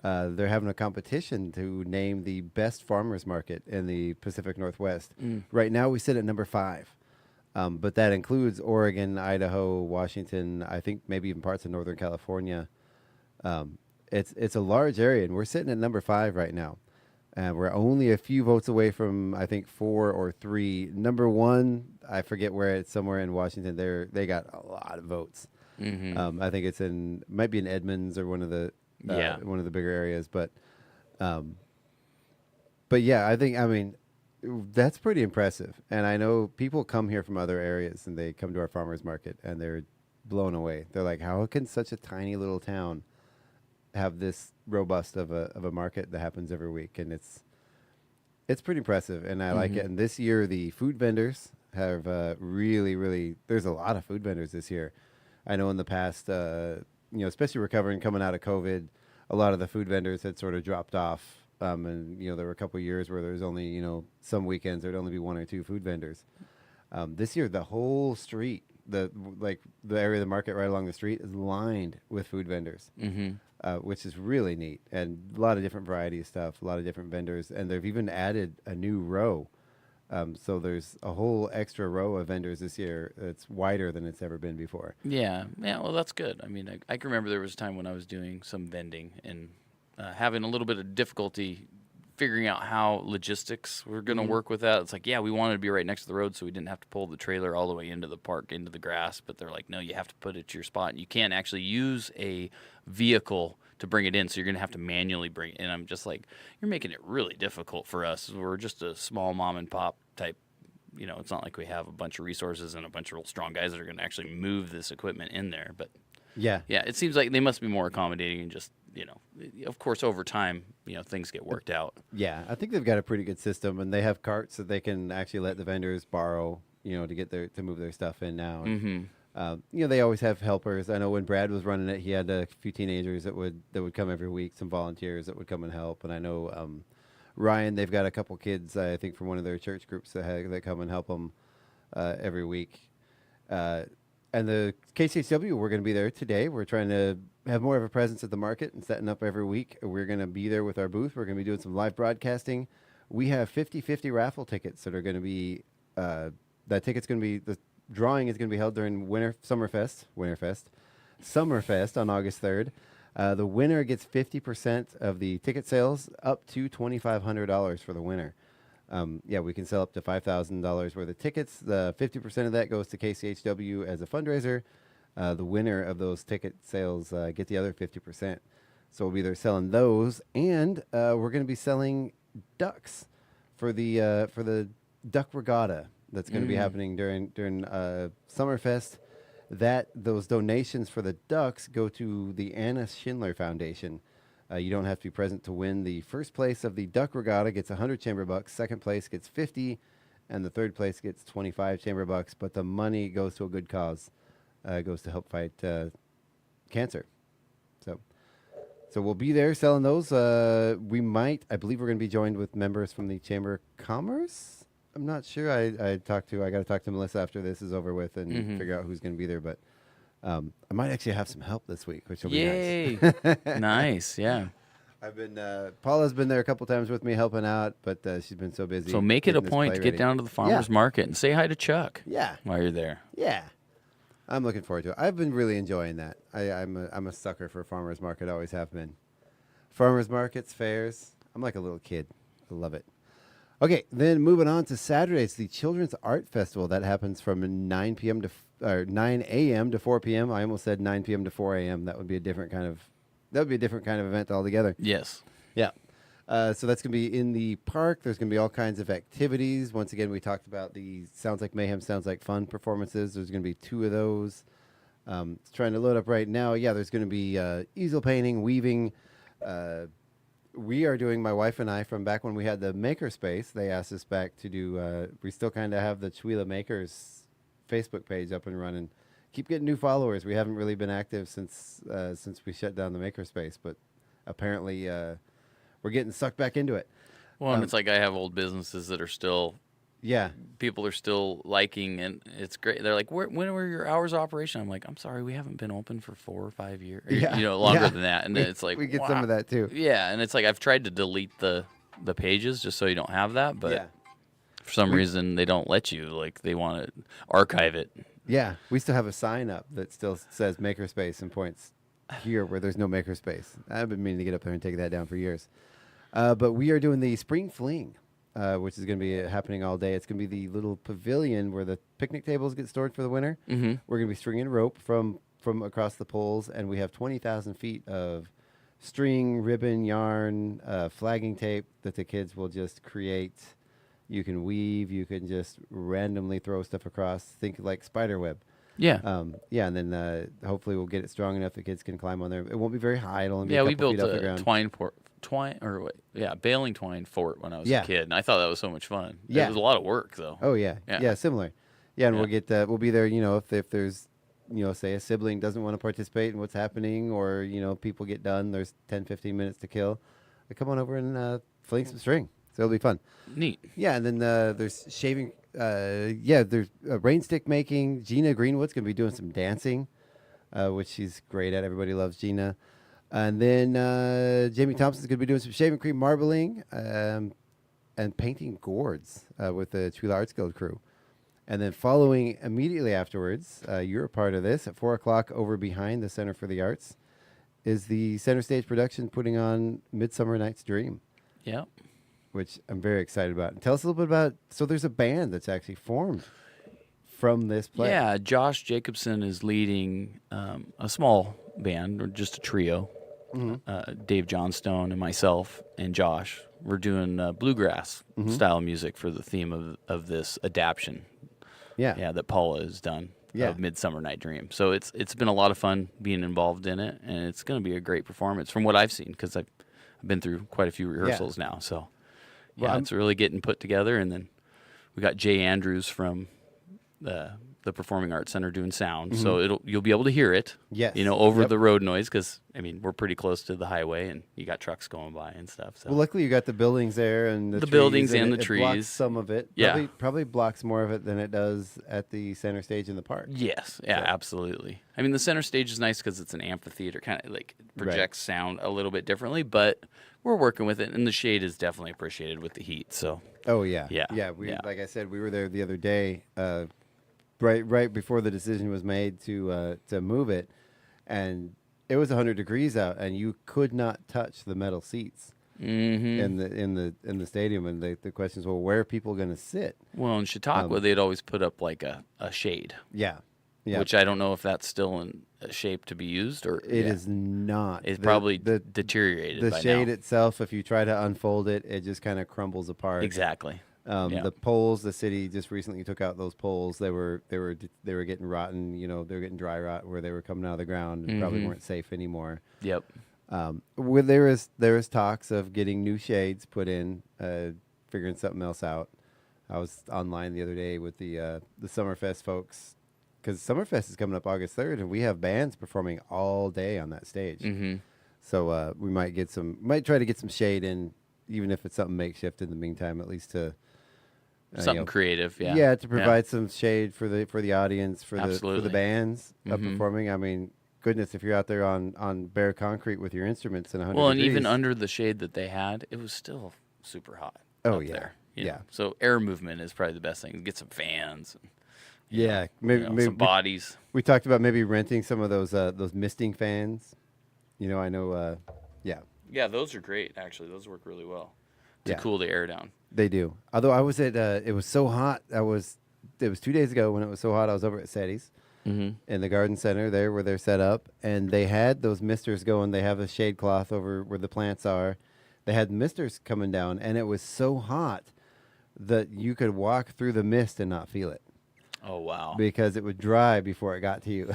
They're having a competition to name the best farmers market in the Pacific Northwest. Right now, we sit at number 5, but that includes Oregon, Idaho, Washington. I think maybe even parts of Northern California. It's a large area, and we're sitting at number 5 right now. And we're only a few votes away from, I think, 4 or 3. Number 1, I forget where it's, somewhere in Washington. They got a lot of votes. Mm-hmm. I think it's might be in Edmonds or one of the bigger areas. But yeah, I mean, that's pretty impressive. And I know people come here from other areas and they come to our farmers market and they're blown away. They're like, how can such a tiny little town have this robust of a market that happens every week? And it's pretty impressive, and I like it. And this year the food vendors have really there's a lot of food vendors this year. I know in the past, especially coming out of COVID, a lot of the food vendors had sort of dropped off, and there were a couple of years where there was only some weekends there'd only be 1 or 2 food vendors. This year the whole street, the area of the market right along the street is lined with food vendors. Which is really neat, and a lot of different variety of stuff, a lot of different vendors, and they've even added a new row. So there's a whole extra row of vendors this year. It's wider than it's ever been before. Yeah, well, that's good. I mean, I can remember there was a time when I was doing some vending and having a little bit of difficulty figuring out how logistics were going to work with that. It's like, we wanted to be right next to the road so we didn't have to pull the trailer all the way into the park, into the grass. But they're like, no, you have to put it to your spot. And you can't actually use a vehicle to bring it in, so you're going to have to manually bring it in. I'm just like, you're making it really difficult for us. We're just a small mom and pop type. It's not like we have a bunch of resources and a bunch of real strong guys that are going to actually move this equipment in there. But yeah, it seems like they must be more accommodating and just, of course, over time, things get worked out. Yeah, I think they've got a pretty good system, and they have carts that they can actually let the vendors borrow, to get to move their stuff in now. They always have helpers. I know when Brad was running it, he had a few teenagers that would come every week, some volunteers that would come and help. And I know Ryan, they've got a couple kids, I think, from one of their church groups that come and help them every week. And the KCHW, we're going to be there today. We're trying to have more of a presence at the market and setting up every week. We're going to be there with our booth. We're going to be doing some live broadcasting. We have 50-50 raffle tickets that are going to be, that ticket's going to be, the drawing is going to be held during Summerfest on August 3rd. The winner gets 50% of the ticket sales, up to $2,500 for the winner. We can sell up to $5,000 worth of tickets. The 50% of that goes to KCHW as a fundraiser. The winner of those ticket sales get the other 50%. So we'll be there selling those, and we're going to be selling ducks for the duck regatta that's going to be happening during Summerfest. Those donations for the ducks go to the Anna Schindler Foundation. You don't have to be present to win. The first place of the duck regatta gets 100 chamber bucks. Second place gets 50, and the third place gets 25 chamber bucks. But the money goes to a good cause. It goes to help fight cancer. So we'll be there selling those. I believe we're going to be joined with members from the Chamber of Commerce. I'm not sure. I got to talk to Melissa after this is over with and figure out who's going to be there. But I might actually have some help this week, which will be nice. Nice, yeah. Paula's been there a couple times with me helping out, but she's been so busy. So make it a point to get down to the farmer's market and say hi to Chuck. Yeah. While you're there. Yeah. I'm looking forward to it. I've been really enjoying that. I'm a sucker for farmer's market, always have been. Farmer's markets, fairs. I'm like a little kid. I love it. Okay, then moving on to Saturday, it's the Children's Art Festival. That happens from 9 a.m. to 4 p.m. I almost said 9 p.m. to 4 a.m. That would be a different kind of event altogether. Yes. Yeah. So that's going to be in the park. There's going to be all kinds of activities. Once again, we talked about the Sounds Like Mayhem, Sounds Like Fun performances. There's going to be 2 of those. It's trying to load up right now. Yeah, there's going to be easel painting, weaving. We are doing, my wife and I, from back when we had the Makerspace, they asked us back to do, we still kind of have the Chewila Makers Facebook page up and running. Keep getting new followers. We haven't really been active since we shut down the Makerspace, but apparently we're getting sucked back into it. Well, and it's like I have old businesses that are still, people are still liking, and it's great. They're like, when were your hours of operation? I'm like, I'm sorry, we haven't been open for 4 or 5 years, longer than that. And then it's like, we get some of that too. Yeah, and it's like I've tried to delete the pages just so you don't have that, but for some reason they don't let you. Like they want to archive it. Yeah, we still have a sign up that still says Makerspace and points here where there's no Makerspace. I've been meaning to get up there and take that down for years. But we are doing the Spring Fling, which is going to be happening all day. It's going to be the little pavilion where the picnic tables get stored for the winter. Mm-hmm. We're going to be stringing rope from across the poles, and we have 20,000 feet of string, ribbon, yarn, flagging tape that the kids will just create. You can weave. You can just randomly throw stuff across. Think like spider web. Yeah. And then hopefully we'll get it strong enough the kids can climb on there. It won't be very high. It'll only be a we couple built feet off the a ground. baling twine fort when I was a kid, and I thought that was so much fun. Yeah. It was a lot of work though. Oh yeah. Similar. Yeah, and we'll get we'll be there. If there's say a sibling doesn't want to participate in what's happening, or people get done. There's 10-15 minutes to kill. They come on over and fling some string. So it'll be fun. Neat. Yeah, and then there's shaving. There's rain stick making. Gina Greenwood's going to be doing some dancing, which she's great at. Everybody loves Gina. And then Jamie Thompson's going to be doing some shaving cream marbling and painting gourds with the Chewila Arts Guild crew. And then following immediately afterwards, you're a part of this, at 4 o'clock over behind the Center for the Arts, is the Center Stage production putting on Midsummer Night's Dream. Yeah. Which I'm very excited about. And tell us a little bit about, so there's a band that's actually formed from this play. Yeah, Josh Jacobson is leading a small band, or just a trio. Mm-hmm. Dave Johnstone and myself and Josh. We're doing bluegrass style music for the theme of this adaptation. Yeah, that Paula has done of Midsummer Night Dream. So it's been a lot of fun being involved in it, and it's going to be a great performance from what I've seen, because I've been through quite a few rehearsals now. So it's really getting put together. And then we got Jay Andrews from the Performing Arts Center doing sound, so you'll be able to hear it. Yes. Over the road noise, because we're pretty close to the highway, and you got trucks going by and stuff. So. Well, luckily you got the buildings there, and the trees, buildings and it the trees. blocks some of it. Yeah, probably blocks more of it than it does at the center stage in the park. Yes, absolutely. The center stage is nice because it's an amphitheater, kind of like projects sound a little bit differently, but we're working with it, and the shade is definitely appreciated with the heat. So. Oh yeah. Like I said, we were there the other day. Right before the decision was made to move it, and it was 100 degrees out, and you could not touch the metal seats in the stadium. And the question is, well, where are people going to sit? Well, in Chautauqua, they'd always put up like a shade. Yeah. Which I don't know if that's still in a shape to be used, or it is not. It's probably deteriorated. The by shade now. itself, if you try to unfold it, it just kind of crumbles apart. Exactly. The poles, the city just recently took out those poles. They were getting rotten. They were getting dry rot where they were coming out of the ground and probably weren't safe anymore. Yep. Where there is talks of getting new shades put in, figuring something else out. I was online the other day with the Summerfest folks, because Summerfest is coming up August 3rd, and we have bands performing all day on that stage. Mm-hmm. So we might try to get some shade in, even if it's something makeshift in the meantime, at least to. Something creative, to provide some shade for the audience, for Absolutely. the bands performing. Goodness, if you're out there on bare concrete with your instruments in 100 Well, and degrees, even under the shade that they had, it was still super hot. Oh up yeah, there, yeah. So air movement is probably the best thing. Get some fans. Maybe some bodies. We talked about maybe renting some of those misting fans. I know. Yeah, those are great. Actually, those work really well to cool the air down. They do. Although I was at, it was so hot. It was 2 days ago when it was so hot. I was over at SETI's in the garden center there where they're set up, and they had those misters going. They have a shade cloth over where the plants are. they had misters coming down, and it was so hot that you could walk through the mist and not feel it. Oh, wow. Because it would dry before it got to you.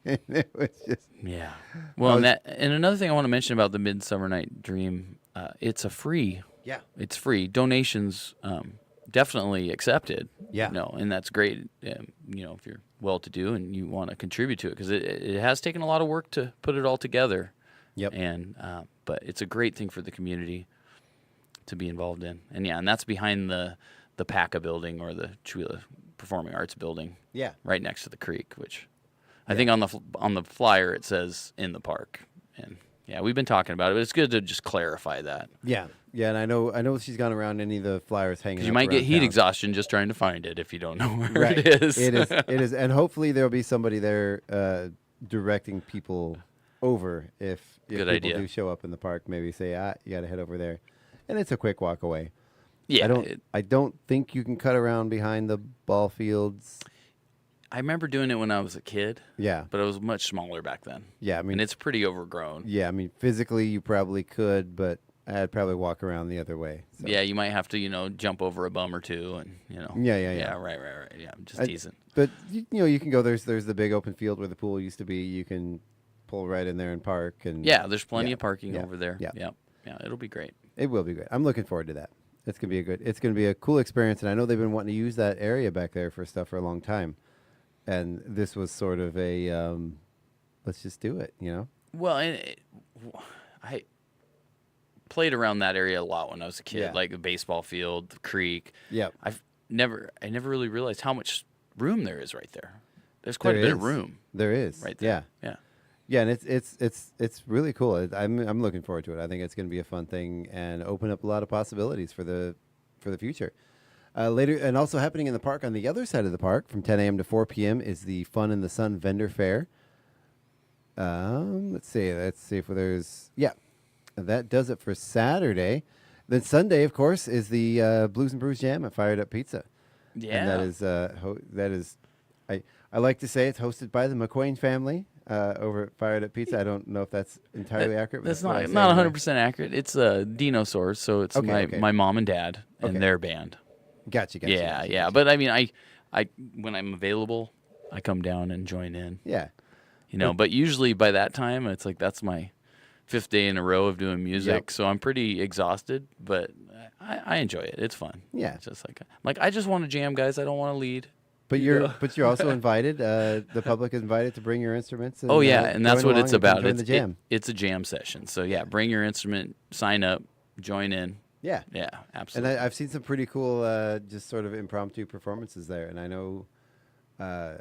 And it was just... Yeah. Well, and another thing I want to mention about the Midsummer Night Dream, it's a free. Yeah. It's free. Donations definitely accepted. Yeah. And that's great, if you're well-to-do and you want to contribute to it, because it has taken a lot of work to put it all together. Yep. And but it's a great thing for the community to be involved in. And that's behind the PACA building, or the Chewila Performing Arts building. Yeah. Right next to the creek, which I think on the flyer it says in the park. And yeah, we've been talking about it, but it's good to just clarify that. Yeah. Yeah, and I know she's gone around any of the flyers hanging. 'Cause you might get heat exhaustion just trying to find it if you don't know where right. it is. It is, and hopefully there'll be somebody there directing people over if Good people idea. do show up in the park. Maybe say, you got to head over there, and it's a quick walk away. Yeah, I don't think you can cut around behind the ball fields. I remember doing it when I was a kid. Yeah. But I was much smaller back then. Yeah, I mean, and it's pretty overgrown. Yeah, I mean, physically you probably could, but I'd probably walk around the other way. So. Yeah, you might have to, jump over a bum or two, and Yeah. Yeah, right. Yeah, I'm just teasing. But you can go. There's the big open field where the pool used to be. You can pull right in there and park. And yeah, there's plenty of parking over there. Yeah, yeah, it'll be great. It will be great. I'm looking forward to that. It's gonna be a cool experience, and I know they've been wanting to use that area back there for stuff for a long time, and this was sort of a let's just do it, Well, I played around that area a lot when I was a kid, like the baseball field, the creek. Yeah, I never really realized how much room there is right there. There's quite a bit of room. There is right there. Yeah, and it's really cool. I'm looking forward to it. I think it's going to be a fun thing and open up a lot of possibilities for the future. Later, and also happening in the park on the other side of the park from 10 a.m. to 4 p.m. is the Fun in the Sun Vendor Fair. Let's see if there's that does it for Saturday. Then Sunday, of course, is the Blues and Brews Jam at Fired Up Pizza. Yeah, and that is I like to say it's hosted by the McQuain family. Over at Fired Up Pizza. I don't know if that's entirely accurate. That's not 100% accurate. It's Dinosaurs, so it's my mom and dad and their band. Gotcha. Yeah. But I mean, I when I'm available, I come down and join in. Yeah. But usually by that time, it's like that's my 5th day in a row of doing music, so I'm pretty exhausted. But I enjoy it. It's fun. Yeah. It's just like I just want to jam, guys. I don't want to lead. But you're also invited. The public is invited to bring your instruments. And, and that's what it's about. It's the jam. It's a jam session. So bring your instrument, sign up, join in. Yeah, absolutely. And I've seen some pretty cool, just sort of impromptu performances there. And I know,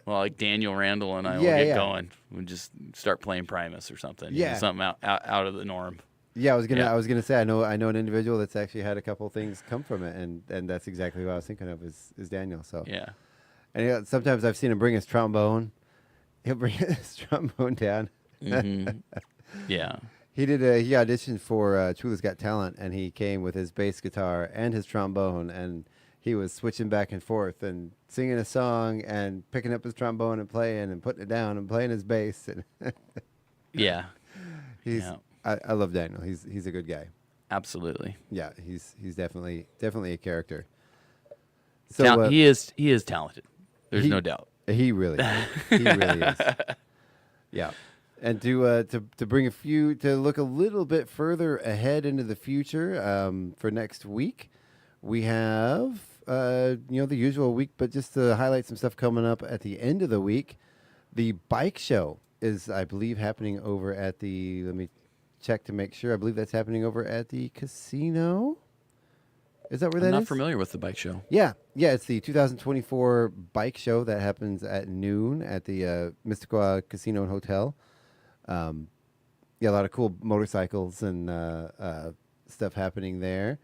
like Daniel Randall and I will get going. We'll just start playing Primus or something. Something out of the norm. Yeah, I was gonna say I know an individual that's actually had a couple things come from it, and that's exactly what I was thinking of is Daniel. So yeah. And sometimes I've seen him bring his trombone. He'll bring his trombone down. Mm-hmm. Yeah. He auditioned for Chewila's Got Talent, and he came with his bass guitar and his trombone, and he was switching back and forth and singing a song and picking up his trombone and playing and putting it down and playing his bass. Yeah. I love Daniel. He's a good guy. Absolutely. Yeah, he's definitely a character. So he is talented. There's no doubt. He really is. He really is. Yeah. And to bring to look a little bit further ahead into the future for next week, we have the usual week, but just to highlight some stuff coming up at the end of the week, the bike show is, I believe, happening over at the. Let me check to make sure. I believe that's happening over at the casino. Is that where that is? I'm not familiar with the bike show. Yeah. It's the 2024 bike show that happens at noon at the Mystiqua Casino and Hotel. A lot of cool motorcycles and stuff happening there.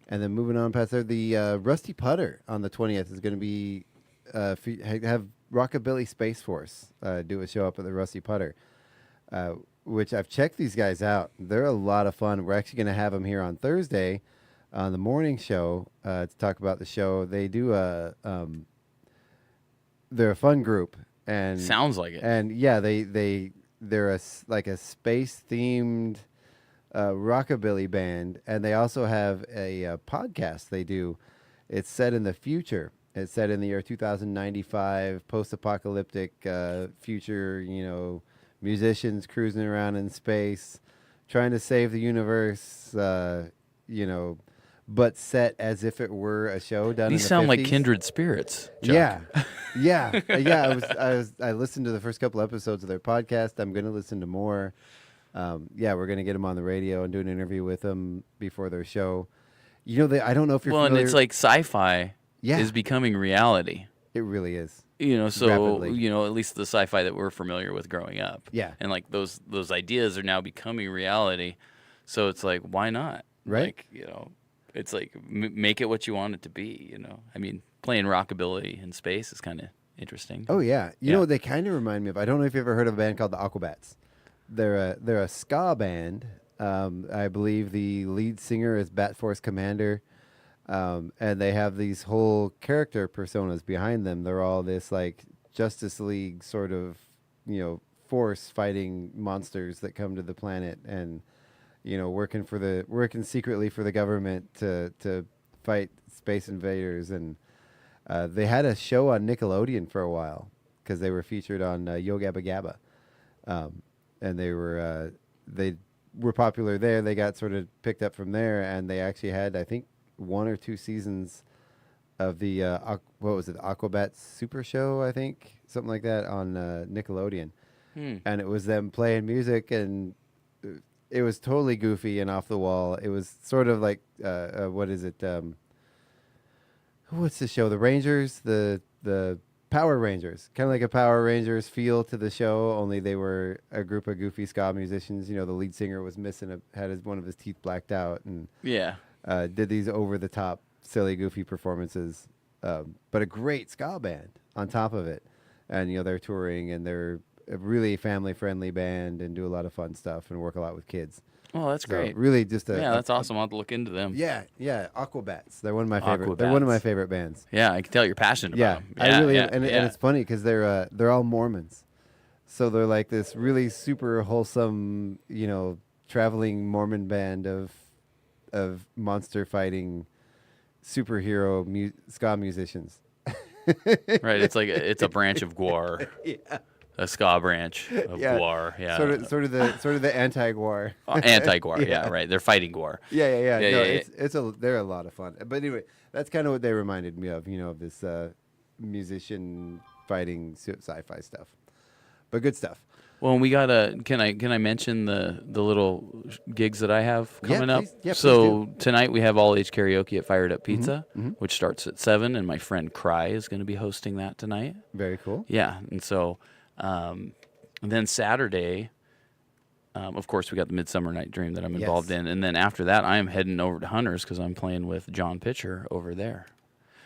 And then moving on past there, the Rusty Putter on the 20th is going to be have Rockabilly Space Force do a show up at the Rusty Putter, which I've checked these guys out. They're a lot of fun. We're actually going to have them here on Thursday on the morning show to talk about the show. They do they're a fun group, and sounds like it. And yeah, they're like a space themed rockabilly band, and they also have a podcast they do. It's set in the future. It's set in the year 2095, post-apocalyptic future, musicians cruising around in space, trying to save the universe, but set as if it were a show done in the 50s. These sound like kindred spirits, Chuck. Yeah. I listened to the first couple episodes of their podcast. I'm going to listen to more. We're going to get them on the radio and do an interview with them before their show. I don't know if you're familiar. And it's like sci-fi is becoming reality. It really is. Rapidly. At least the sci-fi that we're familiar with growing up. Yeah. And like those ideas are now becoming reality. So it's like, why not? Right. It's like make it what you want it to be, I mean, playing rockabilly in space is kind of interesting. Oh yeah. You know what they kind of remind me of? I don't know if you've ever heard of a band called the Aquabats. They're a ska band. I believe the lead singer is Bat Force Commander. And they have these whole character personas behind them. They're all this like Justice League sort of, force fighting monsters that come to the planet and, working secretly for the government to fight space invaders. And they had a show on Nickelodeon for a while because they were featured on Yo Gabba Gabba. And they were popular there. They got sort of picked up from there, and they actually had, I think, 1 or 2 seasons of the Aquabats Super Show, I think, something like that on Nickelodeon. And it was them playing music, and it was totally goofy and off the wall. It was sort of like what's the show? The Rangers, the Power Rangers, kind of like a Power Rangers feel to the show, only they were a group of goofy ska musicians. The lead singer was missing, had one of his teeth blacked out, and did these over-the-top, silly, goofy performances. But a great ska band on top of it. And, they're touring, and they're a really family-friendly band and do a lot of fun stuff and work a lot with kids. Oh, that's great. Really just that's awesome. I'll have to look into them. Yeah, Aquabats. They're one of my favorite. They're one of my favorite bands. Yeah, I can tell you're passionate about them. I really am. And it's funny because they're all Mormons. So they're like this really super wholesome, traveling Mormon band of monster fighting superhero ska musicians. Right, it's a branch of Gwar. A ska branch of Gwar. Yeah. Sort of the anti-Gwar. Anti-Gwar, yeah, right. They're fighting Gwar. Yeah. They're a lot of fun. But anyway, that's kind of what they reminded me of, this musician fighting sci-fi stuff. But good stuff. Well, we got can I mention the little gigs that I have coming up? Please, so tonight we have all age karaoke at Fired Up Pizza, which starts at 7, and my friend Cry is going to be hosting that tonight. Very cool. Yeah, and so and then Saturday, of course, we got the Midsummer Night Dream that I'm involved in, and then after that, I am heading over to Hunters because I'm playing with John Pitcher over there.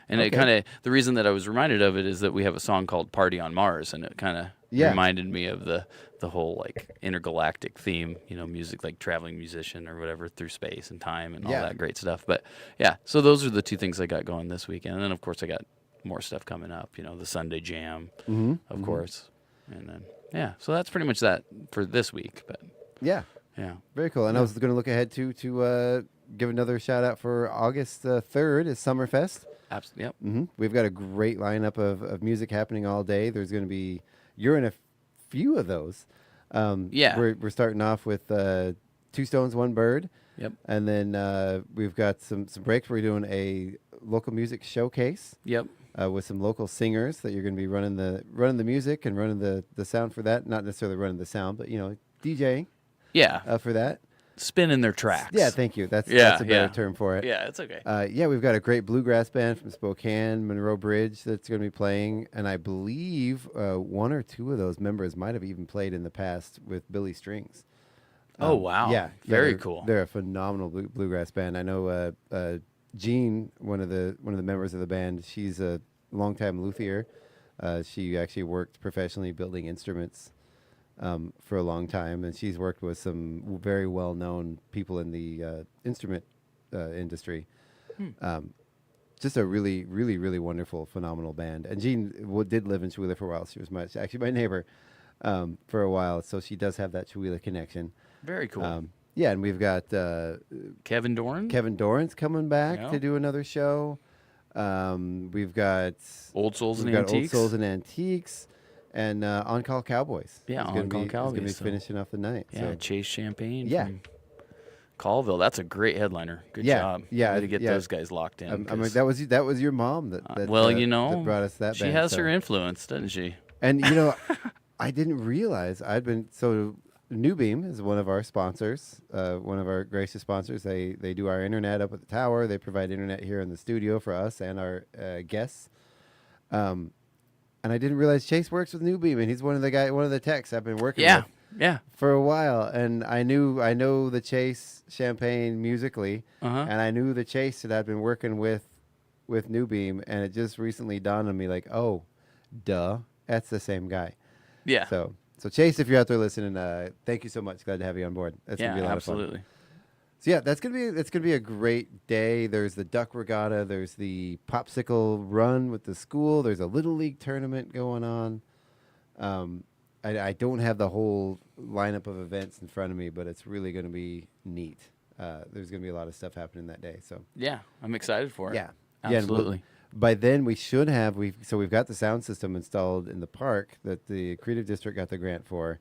And it kind of, the reason that I was reminded of it is that we have a song called Party on Mars, and it kind of reminded me of the whole like intergalactic theme, music, like traveling musician or whatever through space and time and all that great stuff. But so those are the 2 things I got going this weekend. And then, of course, I got more stuff coming up, the Sunday Jam, of course. And then, so that's pretty much that for this week. But yeah. Very cool. And I was going to look ahead to give another shout out for August 3rd is Summerfest. Absolutely. Yep. We've got a great lineup of music happening all day. There's going to be, you're in a few of those. We're starting off with 2 Stones, 1 Bird. Yep. And then we've got some breaks. We're doing a local music showcase. Yep. With some local singers that you're going to be running the music and running the sound for that. Not necessarily running the sound, but DJing. Yeah. For that. Spinning their tracks. Yeah, thank you. That's a better term for it. Yeah, it's okay. We've got a great bluegrass band from Spokane, Monroe Bridge, that's going to be playing. And I believe 1 or 2 of those members might have even played in the past with Billy Strings. Oh, wow. Yeah. Very cool. They're a phenomenal bluegrass band. I know Jean, one of the members of the band, she's a longtime luthier. She actually worked professionally building instruments for a long time, and she's worked with some very well-known people in the instrument industry. Just a really, really, really wonderful, phenomenal band. And Jean did live in Chewelah for a while. She was actually my neighbor for a while, so she does have that Chewelah connection. Very cool. Yeah, and we've got Kevin Doran. Kevin Doran's coming back Yeah. to do another show. We've got Old Souls and Old Antiques. Souls and Antiques, and On Call Cowboys. Yeah, He's gonna On Call be- Cowboys, He's going to be so- finishing off the night. Yeah, so. Chase Champagne. Yeah. From Colville. That's a great headliner. Good Yeah, job. yeah, Way to get yeah. those guys locked in. I mean, 'cause- that was your mom that well, that brought us that. she band, has so. her influence, doesn't she? And I didn't realize New Beam is one of our sponsors, one of our gracious sponsors. They do our internet up at the tower. They provide internet here in the studio for us and our guests. And I didn't realize Chase works with New Beam, and he's one of the techs I've been working with. Yeah. For a while, and I know the Chase Champagne musically, and I knew the Chase that I've been working with New Beam, and it just recently dawned on me, like, oh, duh, that's the same guy. Yeah. So Chase, if you're out there listening, thank you so much. Glad to have you on board. That's gonna be a lot absolutely. of fun. So yeah, that's gonna be a great day. There's the duck regatta. There's the popsicle run with the school. There's a little league tournament going on. I don't have the whole lineup of events in front of me, but it's really going to be neat. There's going to be a lot of stuff happening that day. So Yeah, I'm excited for it. yeah, Absolutely. by then we should have we've got the sound system installed in the park that the Creative District got the grant for.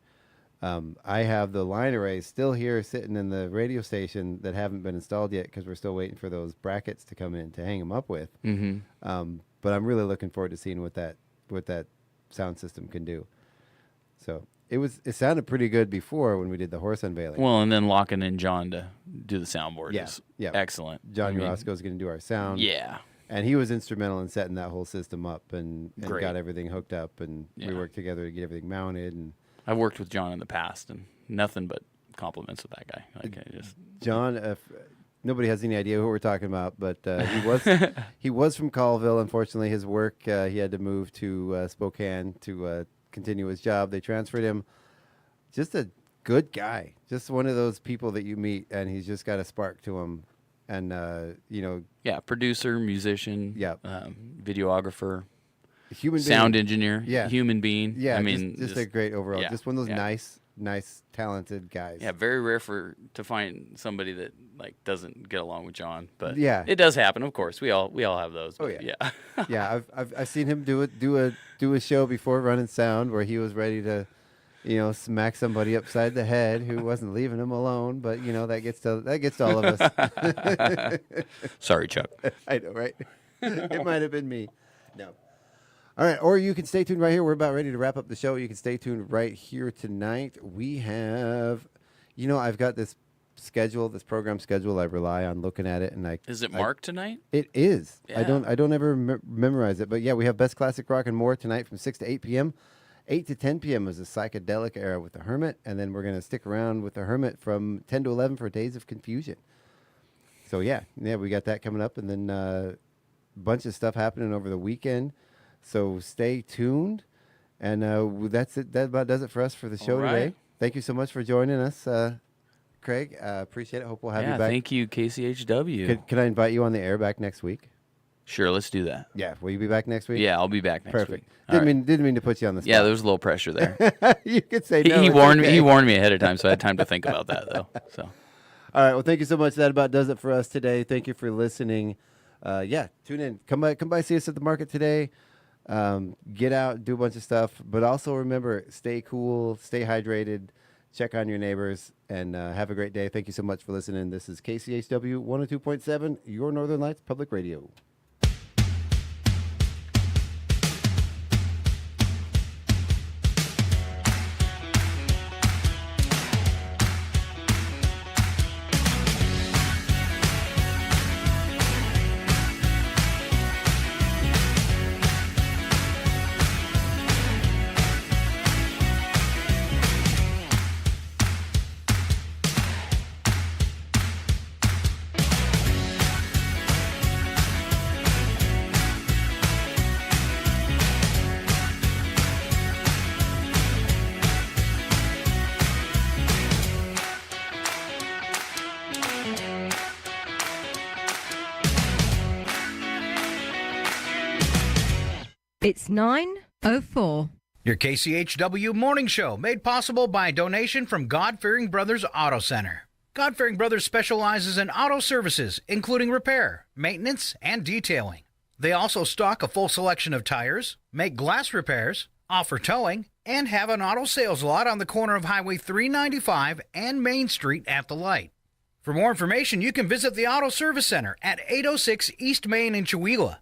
I have the line arrays still here sitting in the radio station that haven't been installed yet because we're still waiting for those brackets to come in to hang them up with. Mm-hmm. But I'm really looking forward to seeing what that sound system can do. So it sounded pretty good before when we did the horse unveiling. Well, and then locking in John to do the soundboard is excellent. John Roscoe's going to do our sound. Yeah. And he was instrumental in setting that whole system up and Great. got everything hooked up, and we Yeah. worked together to get everything mounted. And I've worked with John in the past, and nothing but compliments with that guy. Like, I just John, nobody has any idea who we're talking about, but he was from Colville. Unfortunately, his work he had to move to Spokane to continue his job. They transferred him. Just a good guy, just one of those people that you meet, and he's just got a spark to him. And yeah, producer, musician, videographer, human sound being. engineer, human being. Yeah, I mean, just a great overall. yeah, Just one of those yeah. nice, talented guys. Yeah, very rare to find somebody that like doesn't get along with John, but Yeah. it does happen. Of course, we all have those. Oh but yeah, yeah. I've seen him do a show before running sound where he was ready to, smack somebody upside the head who wasn't leaving him alone. But that gets to all of us. Sorry, Chuck. I know, right? It might have been me. No. All right, or you can stay tuned right here. We're about ready to wrap up the show. You can stay tuned right here tonight. We have, I've got this program schedule. I rely on looking at it, and Is it marked tonight? It is. Yeah. I don't ever memorize it, but yeah, we have Best Classic Rock and more tonight from 6 to 8 p.m. 8 to 10 p.m. is the psychedelic era with the Hermit, and then we're going to stick around with the Hermit from 10 to 11 for Days of Confusion. So yeah, we got that coming up, and then a bunch of stuff happening over the weekend. So stay tuned, and that's it. That about does it for us for the show today. Thank you so much for joining us, Craig. Appreciate it. Hope we'll have you back. Thank you, KCHW. Can I invite you on the air back next week? Sure, let's do that. Yeah, will you be back next week? Yeah, I'll be back next week. Perfect. Didn't mean to put you on the spot. Yeah, there was a little pressure there. You could say no. He it's warned okay. me. He warned me ahead of time, so I had time to think about that though. So, all right. Well, thank you so much. That about does it for us today. Thank you for listening. Tune in. Come by, see us at the market today. Get out, do a bunch of stuff, but also remember, stay cool, stay hydrated, check on your neighbors, and have a great day. Thank you so much for listening. This is KCHW 102.7, your Northern Lights Public Radio. It's 9:04. Your KCHW morning show made possible by a donation from God-Fearing Brothers Auto Center. God-Fearing Brothers specializes in auto services, including repair, maintenance, and detailing. They also stock a full selection of tires, make glass repairs, offer towing, and have an auto sales lot on the corner of Highway 395 and Main Street at the light. For more information, you can visit the Auto Service Center at 806 East Main in Chewelah